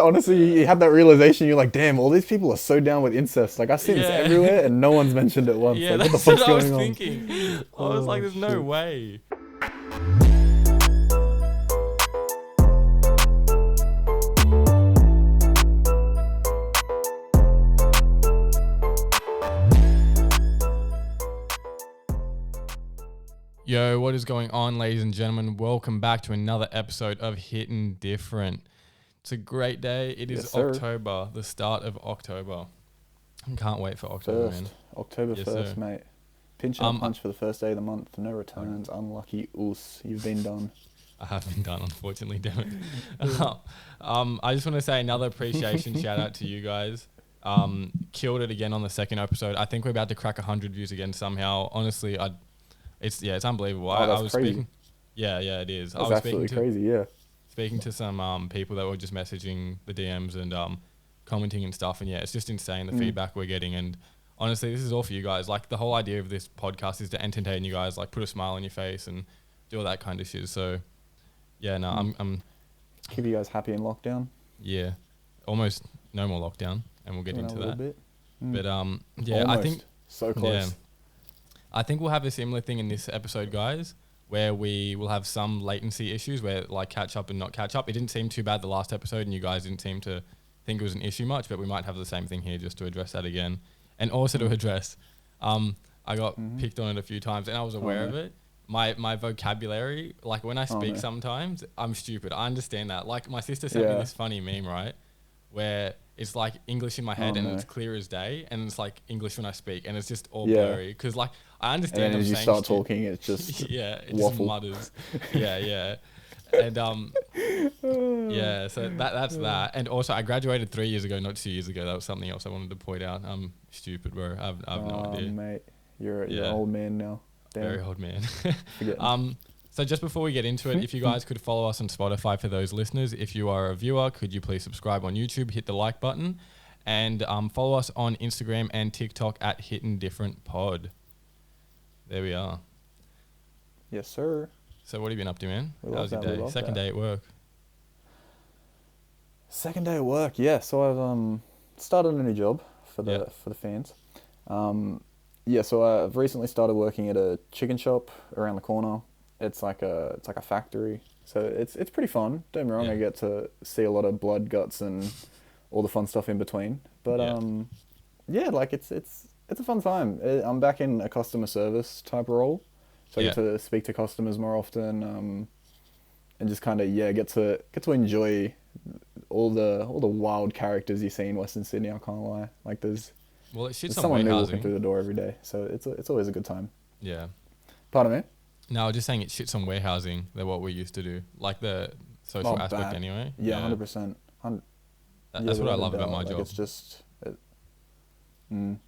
Honestly, you had that realization. You're like, damn, all these people are so down with incest. Like, I see this everywhere, and no one's mentioned it once. Yeah, Like, what the that's what fuck's I was going on? thinking. I was like, there's no shit. way. Yo, what is going on, ladies and gentlemen? Welcome back to another episode of Hittin Different. It's a great day. It is Yes, sir. October, the start of October. I can't wait for October, man. October Yes, 1st, sir. mate. Pinch and a punch for the first day of the month. No returns. Unlucky us. You've been done. I have been done, unfortunately, damn it. I just want to say another appreciation shout out to you guys. Killed it again on the second episode. I think we're about to crack 100 views again somehow. Honestly, it's unbelievable. Oh, that's I was crazy. speaking. Yeah, it is. That's I was absolutely crazy, yeah. speaking to some people that were just messaging the DMs and commenting and stuff, and yeah, it's just insane the feedback we're getting. And honestly, this is all for you guys. Like, the whole idea of this podcast is to entertain you guys, like put a smile on your face and do all that kind of shit. So yeah, no, I'm Keep you guys happy in lockdown. yeah, almost no more lockdown, and we'll get into A little that. bit. But yeah, Almost. I think So close. yeah, I think we'll have a similar thing in this episode, guys, where we will have some latency issues where like catch up and not catch up. It didn't seem too bad the last episode, and you guys didn't seem to think it was an issue much, but we might have the same thing here just to address that again. And also to address, I got picked on it a few times, and I was aware of it. My vocabulary, like when I speak sometimes, I'm stupid. I understand that. Like, my sister sent me this funny meme, right? Where it's like English in my head and it's clear as day, and it's like English when I speak, and it's just all blurry. Because like, I understand. And then as you start talking, it's just it waffle. just mutters. yeah. And yeah, so that's that. And also, I graduated 3 years ago, not 2 years ago. That was something else I wanted to point out. I'm stupid, bro. I've no idea. Mate, you're an old man now. Damn. Very old man. Forgetting. So just before we get into it, if you guys could follow us on Spotify for those listeners. If you are a viewer, could you please subscribe on YouTube, hit the like button, and follow us on Instagram and TikTok at Hittin Different Pod. There we are. Yes, sir. So what have you been up to, man? We How's love your that, we day? love Second that. day at work. Second day at work, yeah. So I've started a new job for the fans. So I've recently started working at a chicken shop around the corner. It's like a factory, so it's pretty fun. Don't get me wrong, I get to see a lot of blood, guts, and all the fun stuff in between. But like it's a fun time. I'm back in a customer service type role, so I get to speak to customers more often, and just kind of get to enjoy all the wild characters you see in Western Sydney. I can't lie, like there's someone new walking through the door every day, so it's always a good time. Yeah. Pardon me? No, I was just saying it shits on warehousing than what we used to do, like the social aspect anyway. Yeah, 100%. That's what I love about my job. It's just. Well,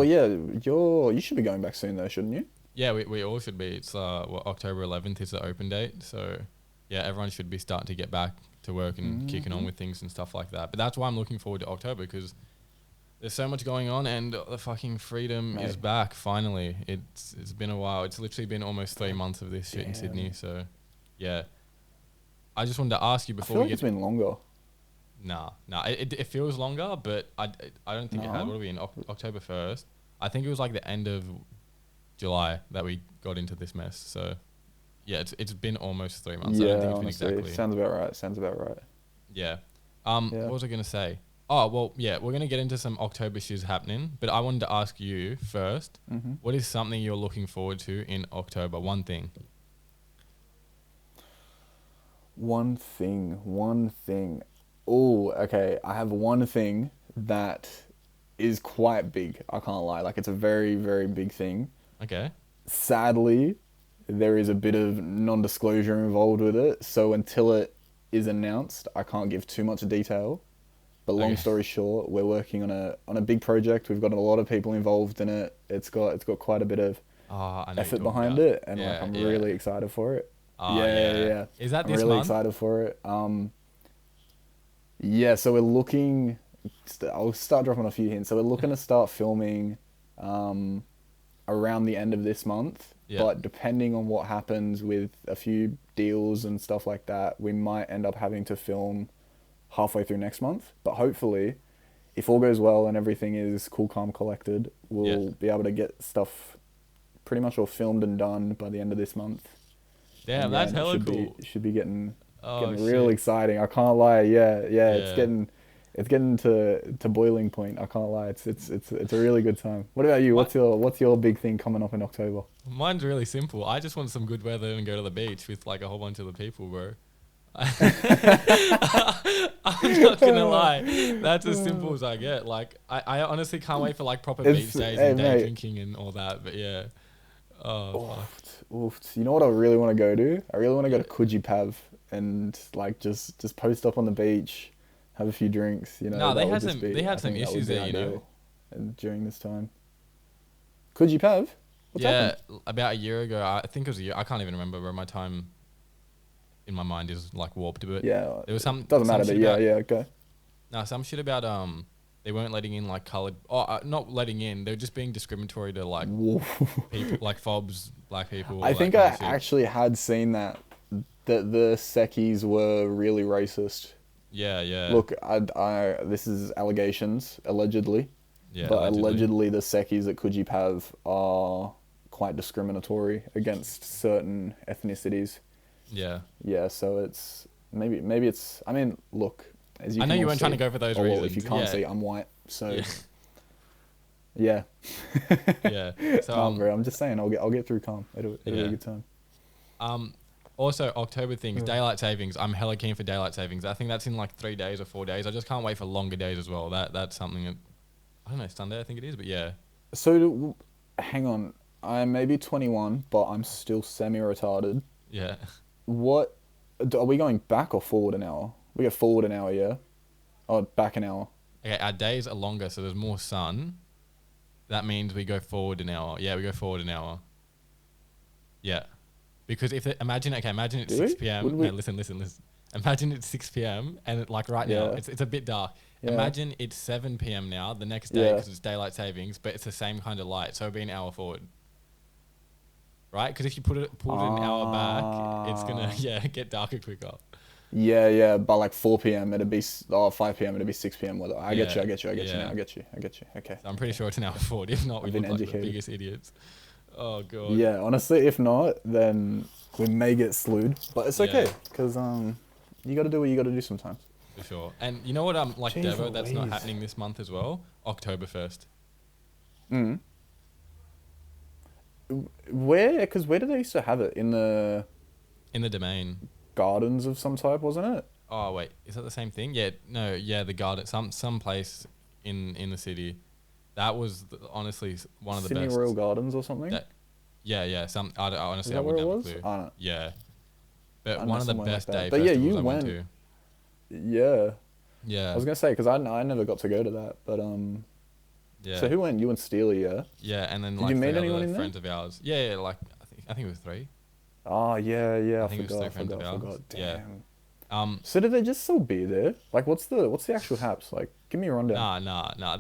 you should be going back soon though, shouldn't you? Yeah, we all should be. It's October 11th is the open date, so yeah, everyone should be starting to get back to work and kicking on with things and stuff like that. But that's why I'm looking forward to October, because there's so much going on, and the fucking freedom is back finally. It's been a while. It's literally been almost 3 months of this shit in Sydney. So yeah, I just wanted to ask you before I feel like it's been longer. Nah. It feels longer, but I don't think it had. What are we in? October 1st? I think it was like the end of July that we got into this mess. So yeah, it's been almost 3 months. Yeah, I don't think honestly, it's been exactly. Sounds about right. Yeah. What was I gonna say? Oh, well, yeah, we're going to get into some October shiz happening, but I wanted to ask you first, what is something you're looking forward to in October? One thing. One thing. Oh, okay. I have one thing that is quite big. I can't lie. Like, it's a very, very big thing. Okay. Sadly, there is a bit of non-disclosure involved with it, so until it is announced, I can't give too much detail. But long story short, we're working on a big project. We've got a lot of people involved in it. It's got quite a bit of effort behind it, and I'm really excited for it. Yeah. Is that I'm this really month? excited for it. So we're looking. I'll start dropping a few hints. So we're looking to start filming around the end of this month. Yeah. But depending on what happens with a few deals and stuff like that, we might end up having to film halfway through next month. But hopefully, if all goes well and everything is cool, calm, collected, we'll be able to get stuff pretty much all filmed and done by the end of this month. Damn, And that's and hella cool. It should be getting Oh real shit. exciting. I can't lie. Yeah, Yeah. it's getting to boiling point. I can't lie. It's a really good time. What about you? My, What's your big thing coming up in October? mine's really simple. I just want some good weather and go to the beach with like a whole bunch of the people, bro. I'm not gonna lie. That's as simple as I get. Like, I honestly can't wait for like proper beach days Hey and day mate. drinking and all that. But yeah. Oh fuck. Oof. You know what I really want to go to? I really want to go to Coogee Pav and like just post up on the beach, have a few drinks. You know, No, that would just they had I some think that would issues be there, you know. ideal. And during this time, Coogee Pav, what's Yeah, happened? about a year ago, I think it was a year. I can't even remember, bro. My time in my mind is like warped a bit. Yeah, There was doesn't some matter. shit But yeah, about yeah, okay. no, some shit about they weren't letting in like colored. Oh, not letting in. They were just being discriminatory to like Whoa. people, like fobs, black people. I All that think kind I of shit. actually had seen that the Sekis were really racist. Yeah, yeah. Look, this is allegations, allegedly. Yeah, But allegedly the Sekis at Coogee Pav are quite discriminatory against certain ethnicities. Yeah. Yeah, so it's maybe it's. I mean, look, as you I know can you all weren't trying to see- go for those oh, well, reasons. if you can't Yeah. see, I'm white, so Yeah. yeah. Yeah. So Calm, bro. I'm just saying, I'll get through calm. It'll be Yeah. a good time. Also October things, daylight savings. I'm hella keen for daylight savings. I think that's in like 3 days or 4 days. I just can't wait for longer days as well. That's something that I don't know, Sunday I think it is, but yeah. So, hang on. I'm maybe 21, but I'm still semi-retarded. Yeah. What are we going back or forward an hour? We go forward an hour, yeah. Oh, back an hour. Okay, our days are longer, so there's more sun. That means we go forward an hour. Yeah, we go forward an hour. Yeah. Because imagine it's Do we? 6 p.m. Wouldn't we- No, listen. Imagine it's 6 p.m. and right now Yeah. it's a bit dark. Yeah. Imagine it's 7 p.m. now the next day Yeah. because it's daylight savings, but it's the same kind of light, so it'll be an hour forward. Right? Because if you pulled it an hour back, it's gonna get darker quicker. Yeah. By like 4 p.m. 5 p.m. it'd be 6 p.m. weather. I get Yeah, you yeah. now. I get you. Okay. So I'm pretty sure it's an hour forward. If not, we I've been look like the educated. biggest idiots. Oh god. Yeah, honestly, if not, then we may get slewed. But it's okay, Yeah. because you got to do what you got to do sometimes. For sure. And you know what? Like Jeez Devo, that's not Louise. happening this month as well. Oktoberfest. Mm. Where do they used to have it? In the In the domain. gardens of some type, wasn't it? Oh wait, is that the same thing? Yeah, no, yeah, the garden, some place in the city. That was honestly one of the Sydney best. Royal Gardens or something? Yeah. Honestly, Is I that where wouldn't it have a was? clue. I don't know. Yeah, I but know one of the somewhere like best that. day But yeah, festivals you I went went. to. Yeah. Yeah, I was going to say, because I never got to go to that. But, yeah, so who went? You and Steely, yeah? yeah, and then Did like you meet 3 anyone other in there? friends of ours. Yeah, like I think it was 3. Oh, yeah. I I think it was 3 friends of ours. forgot. Yeah. Damn. So did they just still be there? Like, what's the actual haps? Like, give me a rundown. Nah.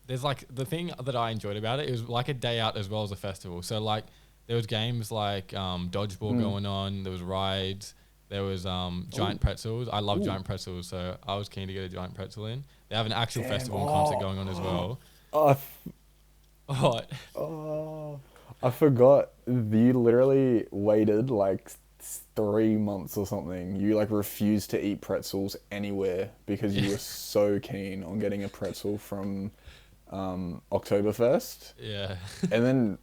There's like the thing that I enjoyed about it. It was like a day out as well as a festival. So like there was games like dodgeball going on. There was rides. There was giant pretzels. I love giant pretzels, so I was keen to get a giant pretzel in. They have an actual festival and concert going on as well. What? I forgot. You literally waited like 3 months or something. You like refused to eat pretzels anywhere because you were so keen on getting a pretzel from Oktoberfest. Yeah. And then,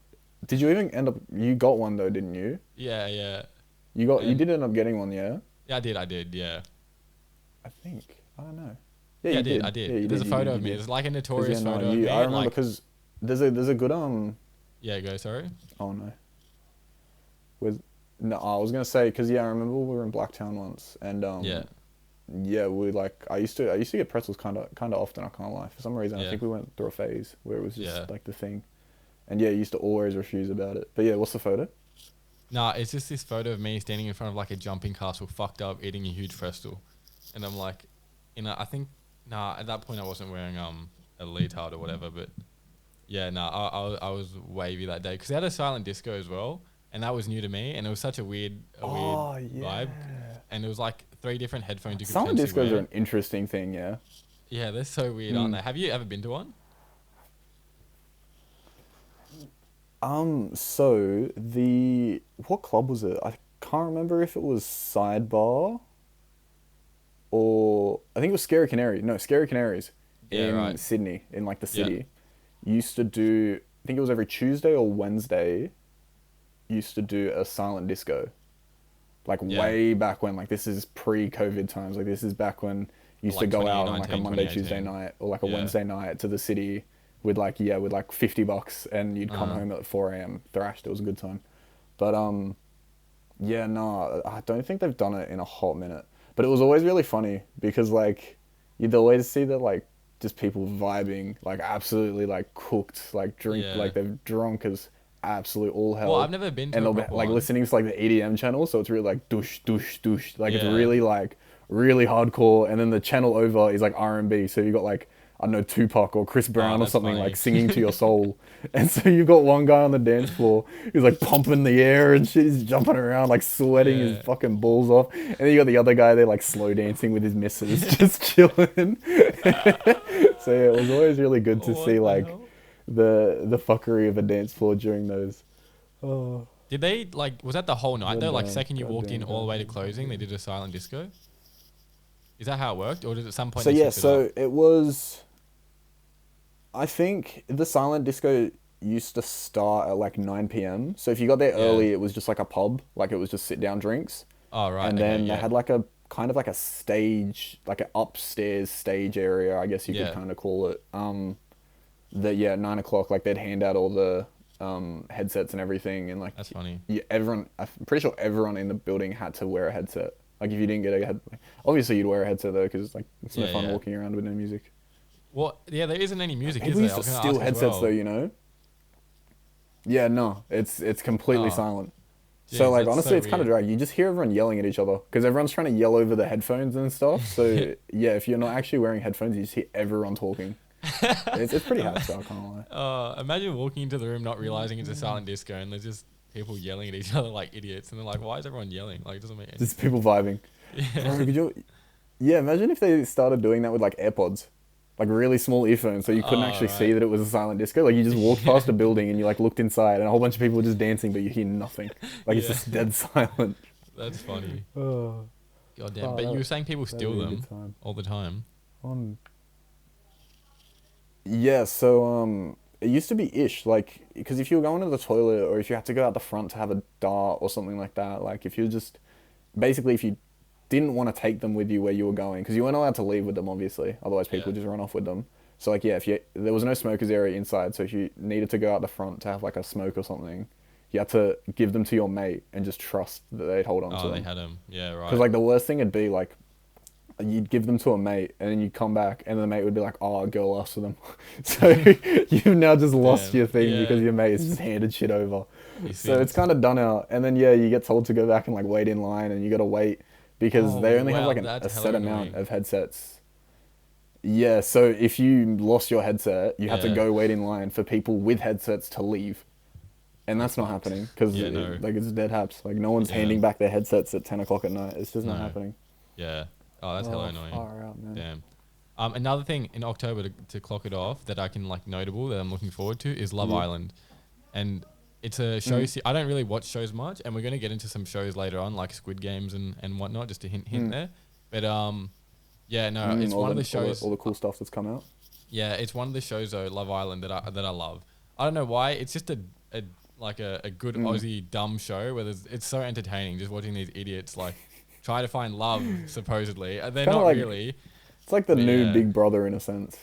did you even end up? You got one though, didn't you? Yeah. You did end up getting one, yeah? Yeah, I did. Yeah. I think. I don't know. Yeah, you I did. Yeah, you There's a did, photo you of me. did. It's like a 'Cause, notorious yeah, no, photo of me. I remember like, because there's a good yeah, go, sorry. Oh no. No, I was gonna say because I remember we were in Blacktown once and we like I used to get pretzels kind of often. I can't lie. For some reason, I Yeah. think we went through a phase where it was just Yeah. like the thing, and you used to always refuse about it. But yeah, what's the photo? Nah, it's just this photo of me standing in front of like a jumping castle, fucked up, eating a huge pretzel, and I'm like, at that point I wasn't wearing a leotard or whatever, but yeah, I was wavy that day because they had a silent disco as well, and that was new to me, and it was such a weird vibe, and it was like 3 different headphones you could Silent potentially discos wear. are an interesting thing, yeah. Yeah, they're so weird, aren't they? Have you ever been to one? So what club was it? I can't remember if it was Sidebar or I think it was Scary Canary. No, Scary Canaries Yeah, in right. Sydney, in like the Yeah. city. Used to do, I think it was every Tuesday or Wednesday, used to do a silent disco. Like Yeah. way back when, like this is pre-COVID times. Like this is back when you used to Like go out on like a 2019, Monday, Tuesday 2018. night or like a Yeah. Wednesday night to the city with like, yeah, with like $50 and you'd come Uh, home at 4 a.m. thrashed. It was a good time. But yeah, no, I don't think they've done it in a hot minute. But it was always really funny because like you'd always see that like just people vibing, like absolutely like cooked, like drink, yeah. like they've drunk as absolute all Well, hell. I've never been And to a they'll be proper like one. listening to like the EDM channel, so it's really like douche, douche, douche. Like it's Yeah. really like really hardcore. And then the channel over is like R&B, so you got like I don't know, Tupac or Chris Oh, Brown or that's something funny. like singing to your soul. And so you've got one guy on the dance floor who's like pumping the air and shit. He's jumping around, like sweating his Yeah. fucking balls off. And then you got the other guy there like slow dancing with his missus, just chilling. So yeah, it was always really good to What see the like hell? the fuckery of a dance floor during those. Oh, Did they like? Was that the whole night though? Like goddamn, second you walked in goddamn, all the way to goddamn, closing, they goddamn. did a silent disco. Is that how it worked, or did at some point So they yeah, switched it up? so it was. I think the silent disco used to start at like 9 p.m. So if you got there Yeah. early, it was just like a pub, like it was just sit down drinks. Oh right. And Okay. then they Yeah. had like a kind of like a stage, like an upstairs stage area, I guess you could Yeah. kind of call it. That yeah, at 9 o'clock, like they'd hand out all the headsets and everything, and like That's funny. yeah, everyone, I'm pretty sure everyone in the building had to wear a headset. Like if you didn't get a head, obviously you'd wear a headset though, because like it's no Yeah. fun Yeah. walking around with no music. Well, yeah, there isn't any music, is People there? used I to was gonna steal ask as headsets though, well. you know. Yeah, no, it's completely Oh, silent. So jeez, like that's honestly, so it's kind of weird. drag. You just hear everyone yelling at each other because everyone's trying to yell over the headphones and stuff. So yeah, if you're not actually wearing headphones, you just hear everyone talking. It's pretty hack, I can't lie. Imagine walking into the room not realizing it's a silent disco and there's just people yelling at each other like idiots, and they're like, "Why is everyone yelling? Like, it doesn't make any Just sense." people vibing. Yeah. Bro, could you? Yeah, imagine if they started doing that with like AirPods, like really small earphones, so you couldn't Oh actually see right. that it was a silent disco. Like you just walked Yeah. past a building and you like looked inside, and a whole bunch of people were just dancing, but you hear nothing. Like it's Yeah. just dead silent. That's funny. Oh, God damn. oh, But you were saying people that'd steal be a them good time. all the time. Yeah, so it used to be ish, like because if you were going to the toilet or if you had to go out the front to have a dart or something like that, like if you just basically if you didn't want to take them with you where you were going, because you weren't allowed to leave with them, obviously, otherwise people Yeah. would just run off with them. So like yeah, if you there was no smokers area inside, so if you needed to go out the front to have like a smoke or something, you had to give them to your mate and just trust that they'd hold on to Oh, they them. had them. Yeah, right. Because like the worst thing would be like you'd give them to a mate and then you'd come back and the mate would be like, oh, a girl asked for them. So you've now just lost Damn. your thing Yeah. because your mate has just handed shit over. You So it's think? kind of done out. And then, yeah, you get told to go back and like wait in line and you got to wait because Oh they only have wow, like that's a hella set annoying. amount of headsets. Yeah, so if you lost your headset, you had to Yeah. go wait in line for people with headsets to leave. And that's not fucked. happening because Yeah, no. like it's dead haps. Like no one's Yeah. handing back their headsets at 10 o'clock at night. It's just not No. happening. Yeah. Oh, that's hella Oh, annoying. far out, man. Damn. Another thing in October to clock it off that I can like notable that I'm looking forward to is Love Yeah. Island, and it's a show. Mm. I don't really watch shows much, and we're gonna get into some shows later on like Squid Games and whatnot, just to hint Mm. there. But yeah, no, it's one of the shows. all the cool stuff that's come out. Yeah, it's one of the shows though, Love Island, that I love. I don't know why. It's just a good Aussie dumb show where it's so entertaining just watching these idiots like try to find love supposedly. They're Kinda not like- really. It's like the But new yeah. Big Brother in a sense.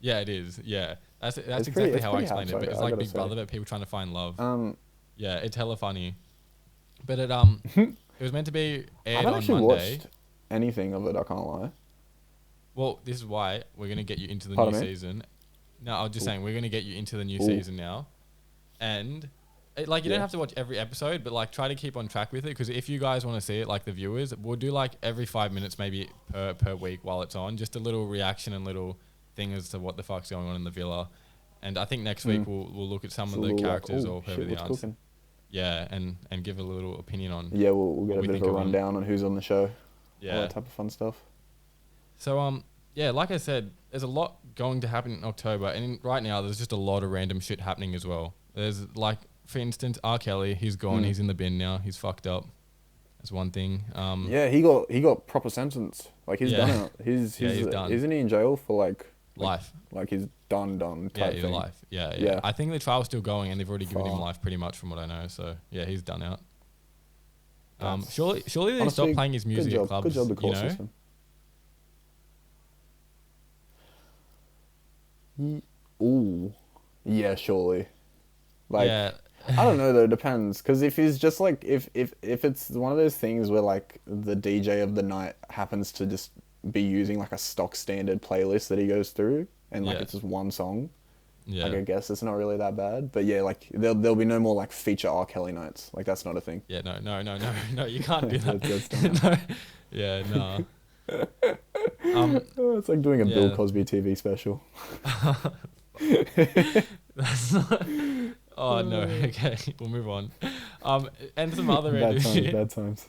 Yeah, it is. Yeah, that's It's exactly pretty- it's how I pretty explained it. hard, But it's I like gotta Big say. Brother, but people trying to find love. Um, Yeah, it's hella funny. But it was meant to be I aired haven't on actually Monday. watched anything of it. I can't lie. Well, this is why we're gonna get you into the Pardon new me? season. No, I was just Ooh. saying we're gonna get you into the new Ooh. season now, and like you don't Yeah. have to watch every episode, but like try to keep on track with it because if you guys want to see it, like the viewers, we'll do like every 5 minutes maybe per week while it's on, just a little reaction and little thing as to what the fuck's going on in the villa. And I think next week we'll look at some It's of a the little characters like, or oh whoever shit, the what's answer. cooking? Yeah, and give a little opinion on Yeah, we'll get what a we bit of think a of 'em. rundown on who's on the show, all Yeah. that type of fun stuff. So yeah, like I said, there's a lot going to happen in October, and right now there's just a lot of random shit happening as well. There's like, for instance, R. Kelly, he's gone, he's in the bin now, he's fucked up. That's one thing. Yeah, he got proper sentence. Like he's Yeah. done it. He's done. isn't he in jail for Life. like he's done Yeah, type he's thing. alive. Yeah. Yeah. I think the trial's still going, and they've already given him Fuck. life pretty much from what I know. So yeah, he's done out. That's- Surely they honestly, stop playing his music at clubs. Good job, the court you know? system. Ooh, yeah, surely. Like, Yeah. I don't know though. It depends. Because if he's just like if it's one of those things where like the DJ of the night happens to just be using like a stock standard playlist that he goes through, and like Yeah. it's just one song, Yeah. like I guess it's not really that bad. But yeah, like there'll be no more like feature R. Kelly nights. Like that's not a thing. Yeah. No. You can't do that. That's No. Yeah. No. Oh, it's like doing a Bill Yeah. Cosby TV special. That's not. Oh no. Okay, we'll move on. And some other Bad random times, shit. bad times.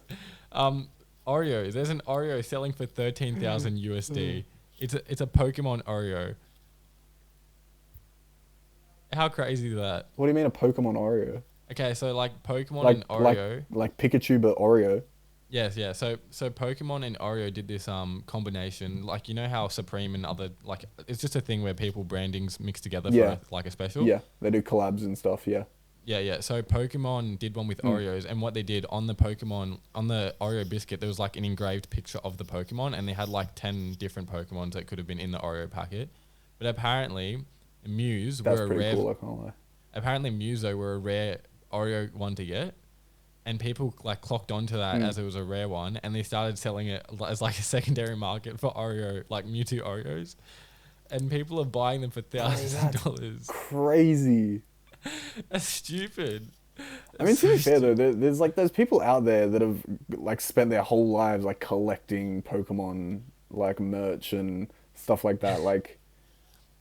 Oreos. There's an Oreo selling for 13,000 USD. It's a Pokemon Oreo. How crazy is that? What do you mean a Pokemon Oreo? Okay, so like Pokemon Like and Oreo. like Pikachu but Oreo. Yes, yeah. So Pokemon and Oreo did this combination. Like, you know how Supreme and other, like, it's just a thing where people brandings mix together Yeah. for like a special. Yeah, they do collabs and stuff. Yeah. Yeah. So Pokemon did one with Oreos, and what they did on the Oreo biscuit, there was like an engraved picture of the Pokemon, and they had like 10 different Pokemons that could have been in the Oreo packet. But apparently, Muse That's were a pretty rare. cool. I can't lie. Apparently, Muse though were a rare Oreo one to get. And people like clocked onto that as it was a rare one, and they started selling it as like a secondary market for Oreo, like Mewtwo Oreos, and people are buying them for thousands of dollars. Crazy. That's stupid. I mean, to be fair though, there's people out there that have like spent their whole lives like collecting Pokemon like merch and stuff like that. Like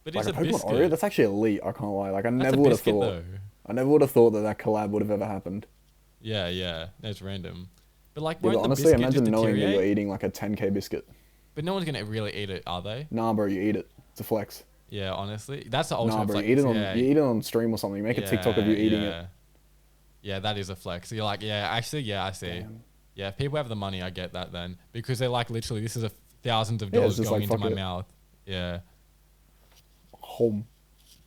But like it's a a Pokemon biscuit. Oreo, that's actually elite. I can't lie. Like I That's never a would have biscuit, thought. though. I never would have thought that collab would have ever happened. Yeah, that's random. But like, Yeah, won't but the honestly, biscuit imagine just knowing that you're deteriorate? eating like a 10K biscuit. But no one's gonna really eat it, are they? Nah, bro, you eat it. It's a flex. Yeah, honestly, that's the Nah, ultimate bro, flex. you eat it on yeah. you eat it on stream or something. Make a TikTok of you eating it. Yeah, that is a flex. You're like, yeah, actually, yeah, I see. Damn. Yeah, if people have the money, I get that then. Because they're like, literally, this is thousands of Yeah, dollars it's just going like, into fuck my it. mouth. Yeah. Home.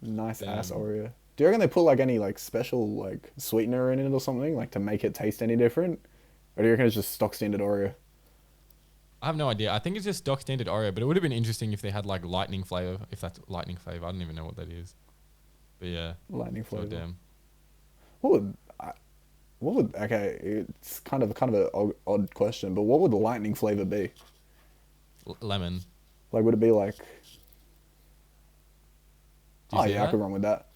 Nice ass Damn. Oreo. Do you reckon they put like any like special like sweetener in it or something like to make it taste any different? Or do you reckon it's just stock standard Oreo? I have no idea. I think it's just stock standard Oreo, but it would have been interesting if they had like lightning flavor. If that's lightning flavor, I don't even know what that is. But yeah. Lightning flavor. Goddamn. What would okay? It's kind of a odd question, but what would the lightning flavor be? Lemon. Like, would it be like? Do you Oh see yeah, I that? could run with that.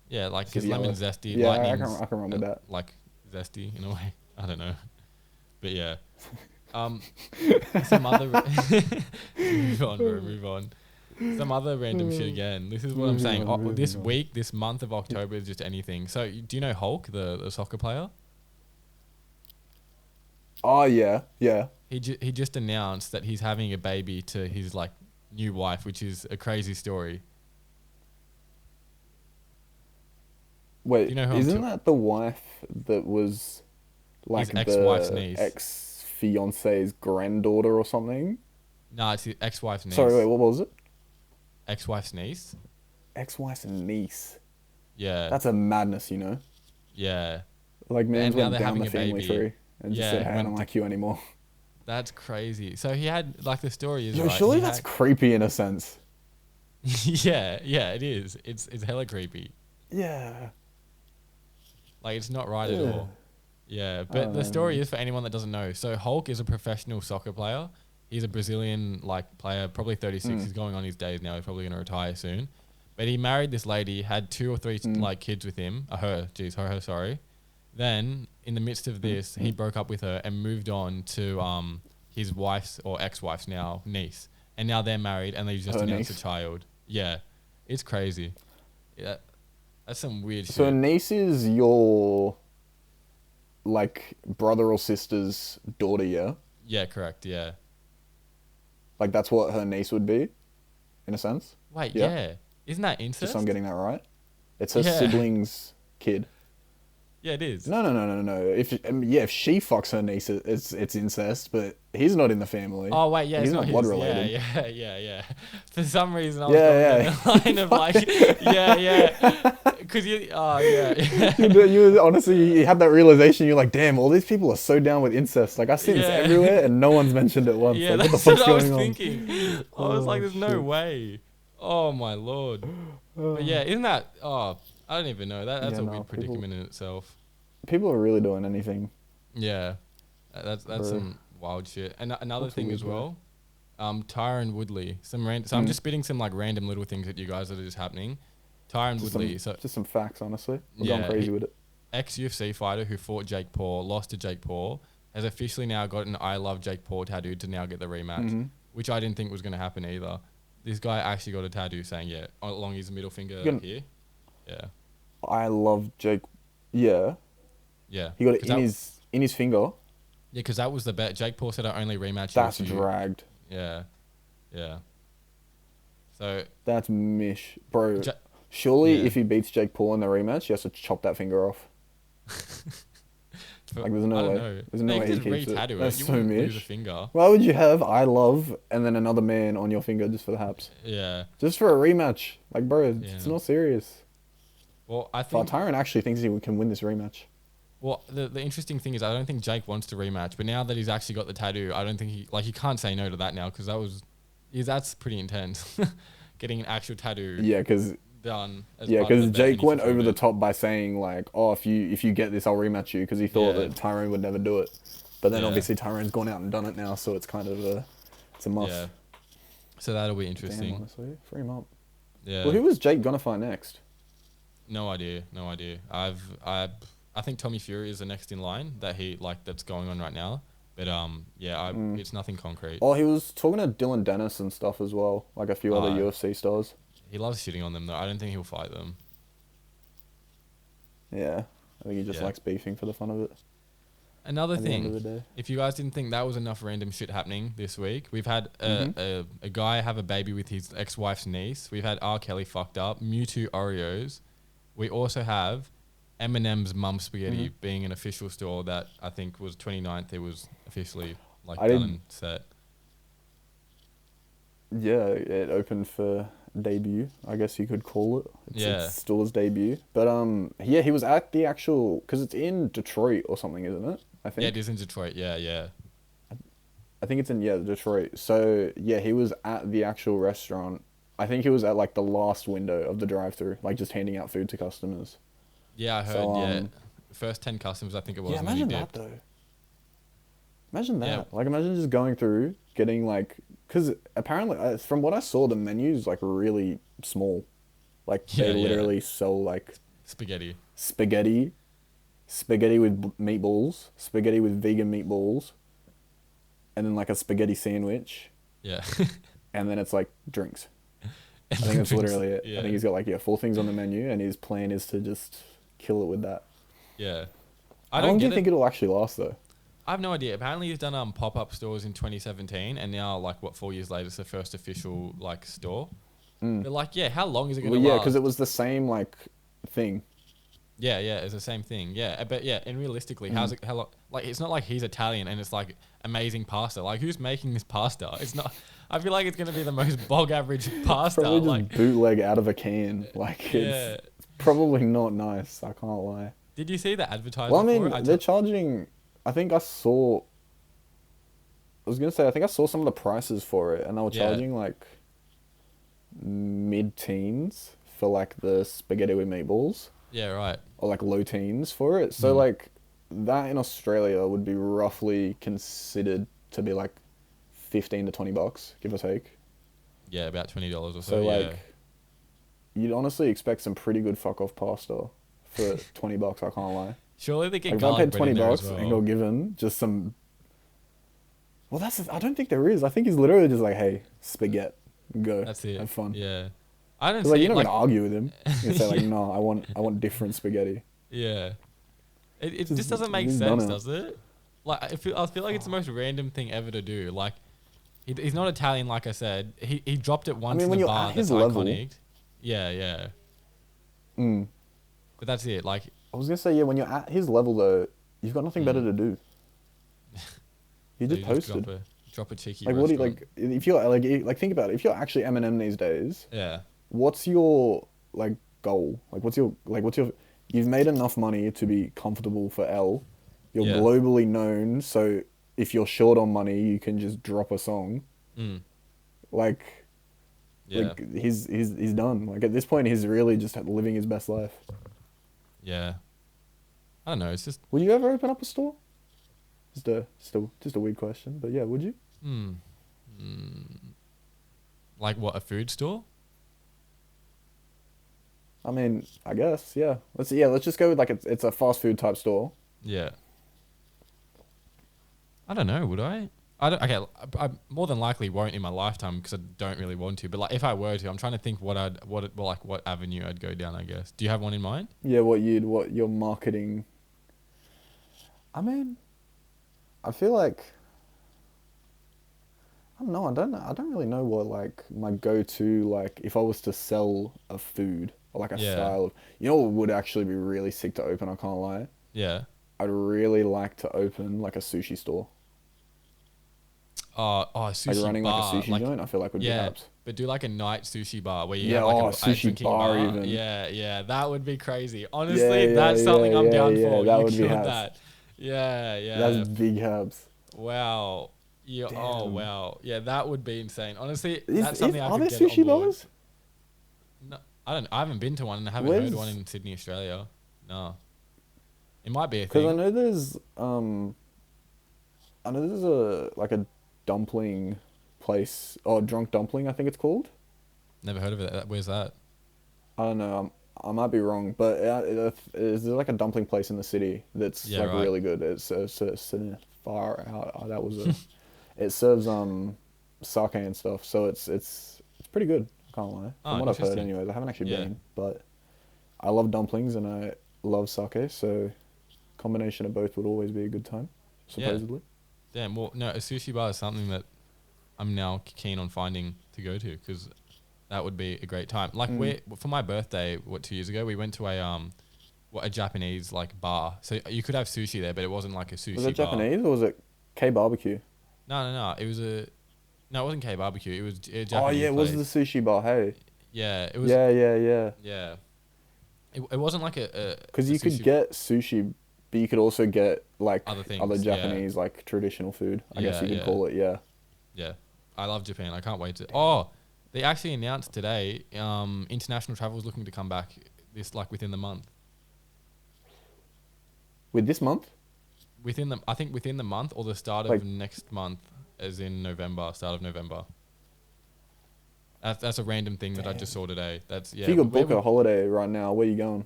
Yeah, like It's because yellow. lemon's zesty. Yeah, I lightning's, can run with that. Like zesty in a way. I don't know. But yeah. Some other move on, bro. Move on. Some other random shit again. This is what I'm saying. This week, this month of October is just anything. So, do you know Hulk, the soccer player? Oh yeah, yeah. He just announced that he's having a baby to his like new wife, which is a crazy story. Wait, You know who I'm isn't ta- that the wife that was like His ex-wife's the niece. ex-fiance's granddaughter or something? No, it's his ex-wife's niece. Sorry, wait, what was it? Ex-wife's niece. Ex-wife's niece. Yeah. That's a madness, you know. Yeah. Like man's And now went they're down having the a family baby. tree and just Yeah, said, "Hey, I went don't to- like you anymore." That's crazy. So he had like the story is Yo, right. surely he that's had- creepy in a sense. yeah, it is. It's hella creepy. Yeah. Like it's not right at Ugh. all. Yeah, I but don't the know, story man. is for anyone that doesn't know. So Hulk is a professional soccer player. He's a Brazilian like player, probably 36. He's going on his days now. He's probably going to retire soon. But he married this lady, had 2 or 3 like kids with him. Her, sorry. Then in the midst of this, he broke up with her and moved on to his wife's or ex-wife's now niece. And now they're married and they just Her announced niece? a child. Yeah. It's crazy. Yeah. That's some weird So a shit. niece is your like brother or sister's daughter, yeah? Yeah, correct. Yeah. Like that's what her niece would be, in a sense. Wait, Yeah? yeah. Isn't that Just so I'm incest? getting that right. It's her Yeah. sibling's kid. Yeah, it is. No. If she fucks her niece, it's incest, but he's not in the family. Oh wait, yeah, He's it's not not blood his. related. Yeah. For some reason, I was going Yeah, down the line of like, yeah. Because yeah. You honestly, you had that realization. You're like, damn, all these people are so down with incest. Like, I see this Yeah. everywhere, and no one's mentioned it once. Yeah, Like, what the that's fuck's what I was going on? thinking. I was like, Oh, there's no shit. way. Oh my lord. But yeah, isn't that? Oh, I don't even know. That's Yeah, a no, weird people- predicament in itself. People are really doing anything. Yeah, that's Bro. some wild shit. And another What's thing weird, as bro? well, Tyron Woodley. So I'm just spitting some like random little things at you guys that are just happening. Tyron Just Woodley, so just some facts, honestly. We're Yeah, going crazy with it. ex-UFC fighter who fought Jake Paul, lost to Jake Paul, has officially now got an I love Jake Paul tattoo to now get the rematch, Mm-hmm. which I didn't think was going to happen either. This guy actually got a tattoo saying, yeah, along his middle finger Gonna- here. Yeah. I love Jake. Yeah, Yeah. he got it 'Cause in his finger. Yeah, because that was the bet. Jake Paul said I only rematch That's you. dragged. Yeah. Yeah. So, That's mish, bro. Ja- Surely, Yeah. if he beats Jake Paul in the rematch, he has to chop that finger off. Like, there's no I don't way. know. There's no You way can he just keeps it. re-tattoo That's it. You so wouldn't lose a mish. finger. Why would you have I love and then another man on your finger just for the haps? Yeah. Just for a rematch. Like, bro, it's Yeah. not serious. Well, I But think... Tyron actually thinks he can win this rematch. Well, the interesting thing is I don't think Jake wants to rematch, but now that he's actually got the tattoo, I don't think he can't say no to that now because that's pretty intense. Getting an actual tattoo Yeah, because done. As yeah, part of because the bet and Jake he went over the fulfilled top by saying like, "Oh, if you get this, I'll rematch you," because he thought Yeah. that Tyrone would never do it. But then Yeah. obviously Tyrone's gone out and done it now, so it's kind of it's a it. must. Yeah. So that'll be Damn, interesting. honestly, free him up. Yeah. Well, who was Jake gonna fight next? No idea. I think Tommy Fury is the next in line that's going on right now. But it's nothing concrete. Oh, he was talking to Dylan Dennis and stuff as well, like a few other Ah. UFC stars. He loves shitting on them though. I don't think he'll fight them. Yeah, I think he just Yeah. likes beefing for the fun of it. Another At the end of thing, the day. if you guys didn't think that was enough random shit happening this week, we've had a guy have a baby with his ex-wife's niece. We've had R. Kelly fucked up, Mewtwo Oreos. We also have Eminem's Mum Spaghetti being an official store that I think was 29th. It was officially done and set. Yeah, it opened for debut, I guess you could call it. Yeah. It's still his debut. But yeah, he was at the actual, because it's in Detroit or something, isn't it? I think. Yeah, it is in Detroit. Yeah. I think it's in Detroit. So yeah, he was at the actual restaurant. I think he was at like the last window of the drive-through, like just handing out food to customers. Yeah, I heard. So, First 10 customers, I think it was. Yeah, and then he imagine that dipped. though. Imagine that. Yeah. Like, imagine just going through, getting like, because apparently, from what I saw, the menu's like really small. Like they Yeah. literally sell like Spaghetti. spaghetti with meatballs, spaghetti with vegan meatballs, and then like a spaghetti sandwich, Yeah. and then it's like drinks. I think that's literally it. Yeah. I think he's got like 4 things on the menu, and his plan is to just kill it with that. Yeah. How I don't long do get you it. think it'll actually last though? I have no idea. Apparently, he's done pop-up stores in 2017, and now 4 years later, it's the first official store. But how long is it going to Well, yeah, last? because it was the same like thing. Yeah, it's the same thing. Yeah, but and realistically, how long? It's not like he's Italian and it's like amazing pasta. Like, who's making this pasta? It's not. I feel like it's going to be the most bog average pasta. Probably just bootleg out of a can. Like, Yeah. it's probably not nice. I can't lie. Did you see the advertisement? Well, I for mean, it? they're charging. I think I saw. I was gonna say, I think I saw some of the prices for it, and they were Yeah. charging like mid-teens for like the spaghetti with meatballs, Yeah, right. or like low teens for it. So like that in Australia would be roughly considered to be like $15 to $20, give or take. Yeah, about $20 or so. So yeah. like, you'd honestly expect some pretty good fuck off pasta for $20. I can't lie. Surely they get Like if I garlic paid bread in there as $20 well. and got given just some. Well, I don't think there is. I think he's literally just like, hey, spaghetti, go. That's it. Have fun. Yeah. I don't 'Cause, see like, you're not like, gonna argue with him. You're gonna say like, no, I want different spaghetti. Yeah. It just doesn't make sense, does it? Like I feel like it's the most random thing ever to do. Like he's not Italian, like I said. He dropped it once when in the you're bar. at That's his level, iconic. Yeah. mm, But that's it. Like I was gonna say, yeah, when you're at his level though, you've got nothing better to do. You so just you posted. drop a cheeky Like, restaurant. what do you like? If you're like, think about it. If you're actually Eminem these days, Yeah. what's your like goal? Like, what's your? You've made enough money to be comfortable for L. You're Yeah. globally known, so if you're short on money, you can just drop a song. Mm. Like, Yeah. he's done. Like at this point, he's really just living his best life. Yeah. I don't know. It's just Would you ever open up a store? Just a weird question, but yeah, would you? like what, a food store? I mean, I guess, yeah. Let's just go with like it's a fast food type store. Yeah. I don't know. Would I? I don't. Okay. I more than likely won't in my lifetime because I don't really want to. But like, if I were to, I'm trying to think what avenue I'd go down. I guess. Do you have one in mind? Yeah, what your marketing. I mean, I feel like I don't know. I don't really know what like my go-to like if I was to sell a food or like a Yeah. style of. You know what would actually be really sick to open? I can't lie. Yeah. I'd really like to open like a sushi store. A Like sushi running bar. like a sushi joint, I feel like would be apps. But do like a night sushi bar where you Yeah, have like a sushi drinking bar even. Yeah, that would be crazy. Honestly, that's something I'm down for. That You would be killed haps. that. Yeah. That's big haps. Wow. Yeah. Oh Damn. wow. Yeah, that would be insane. Honestly, that's something I Are could there get sushi on board. bars? No, I don't. I haven't been to one, and I haven't heard one in Sydney, Australia. No, it might be a Because thing. I know there's a like a dumpling place or drunk dumpling I think it's called. Never heard of it. Where's that? I don't know. I might be wrong, but is there like a dumpling place in the city that's Yeah, like right. really good? It's far out. That was a. It serves sake and stuff, so it's pretty good. I can't lie. Oh, From what I've heard, interesting. anyways. I haven't actually Yeah. been, but I love dumplings and I love sake, so combination of both would always be a good time, supposedly. Damn. Well, no, a sushi bar is something that I'm now keen on finding to go to because that would be a great time. Like for my birthday, 2 years ago, we went to a Japanese like bar. So you could have sushi there, but it wasn't like a sushi Was it bar. Japanese or was it K barbecue? No. No, it wasn't K barbecue. It was a Japanese Oh yeah, it was place. the sushi bar. Hey. Yeah, it was. Yeah. Yeah. It wasn't like a Because a you could sushi- get sushi, but you could also get like Other things, other yeah. Japanese like traditional food. I guess Yeah, you could yeah. call it. Yeah. Yeah, I love Japan. I can't wait to. Oh, they actually announced today. International travel is looking to come back within the month. With this month? I think within the month or the start Like- of next month, as in November, start of November. That's a random thing that I just saw today. That's If you could book a holiday right now, where you going?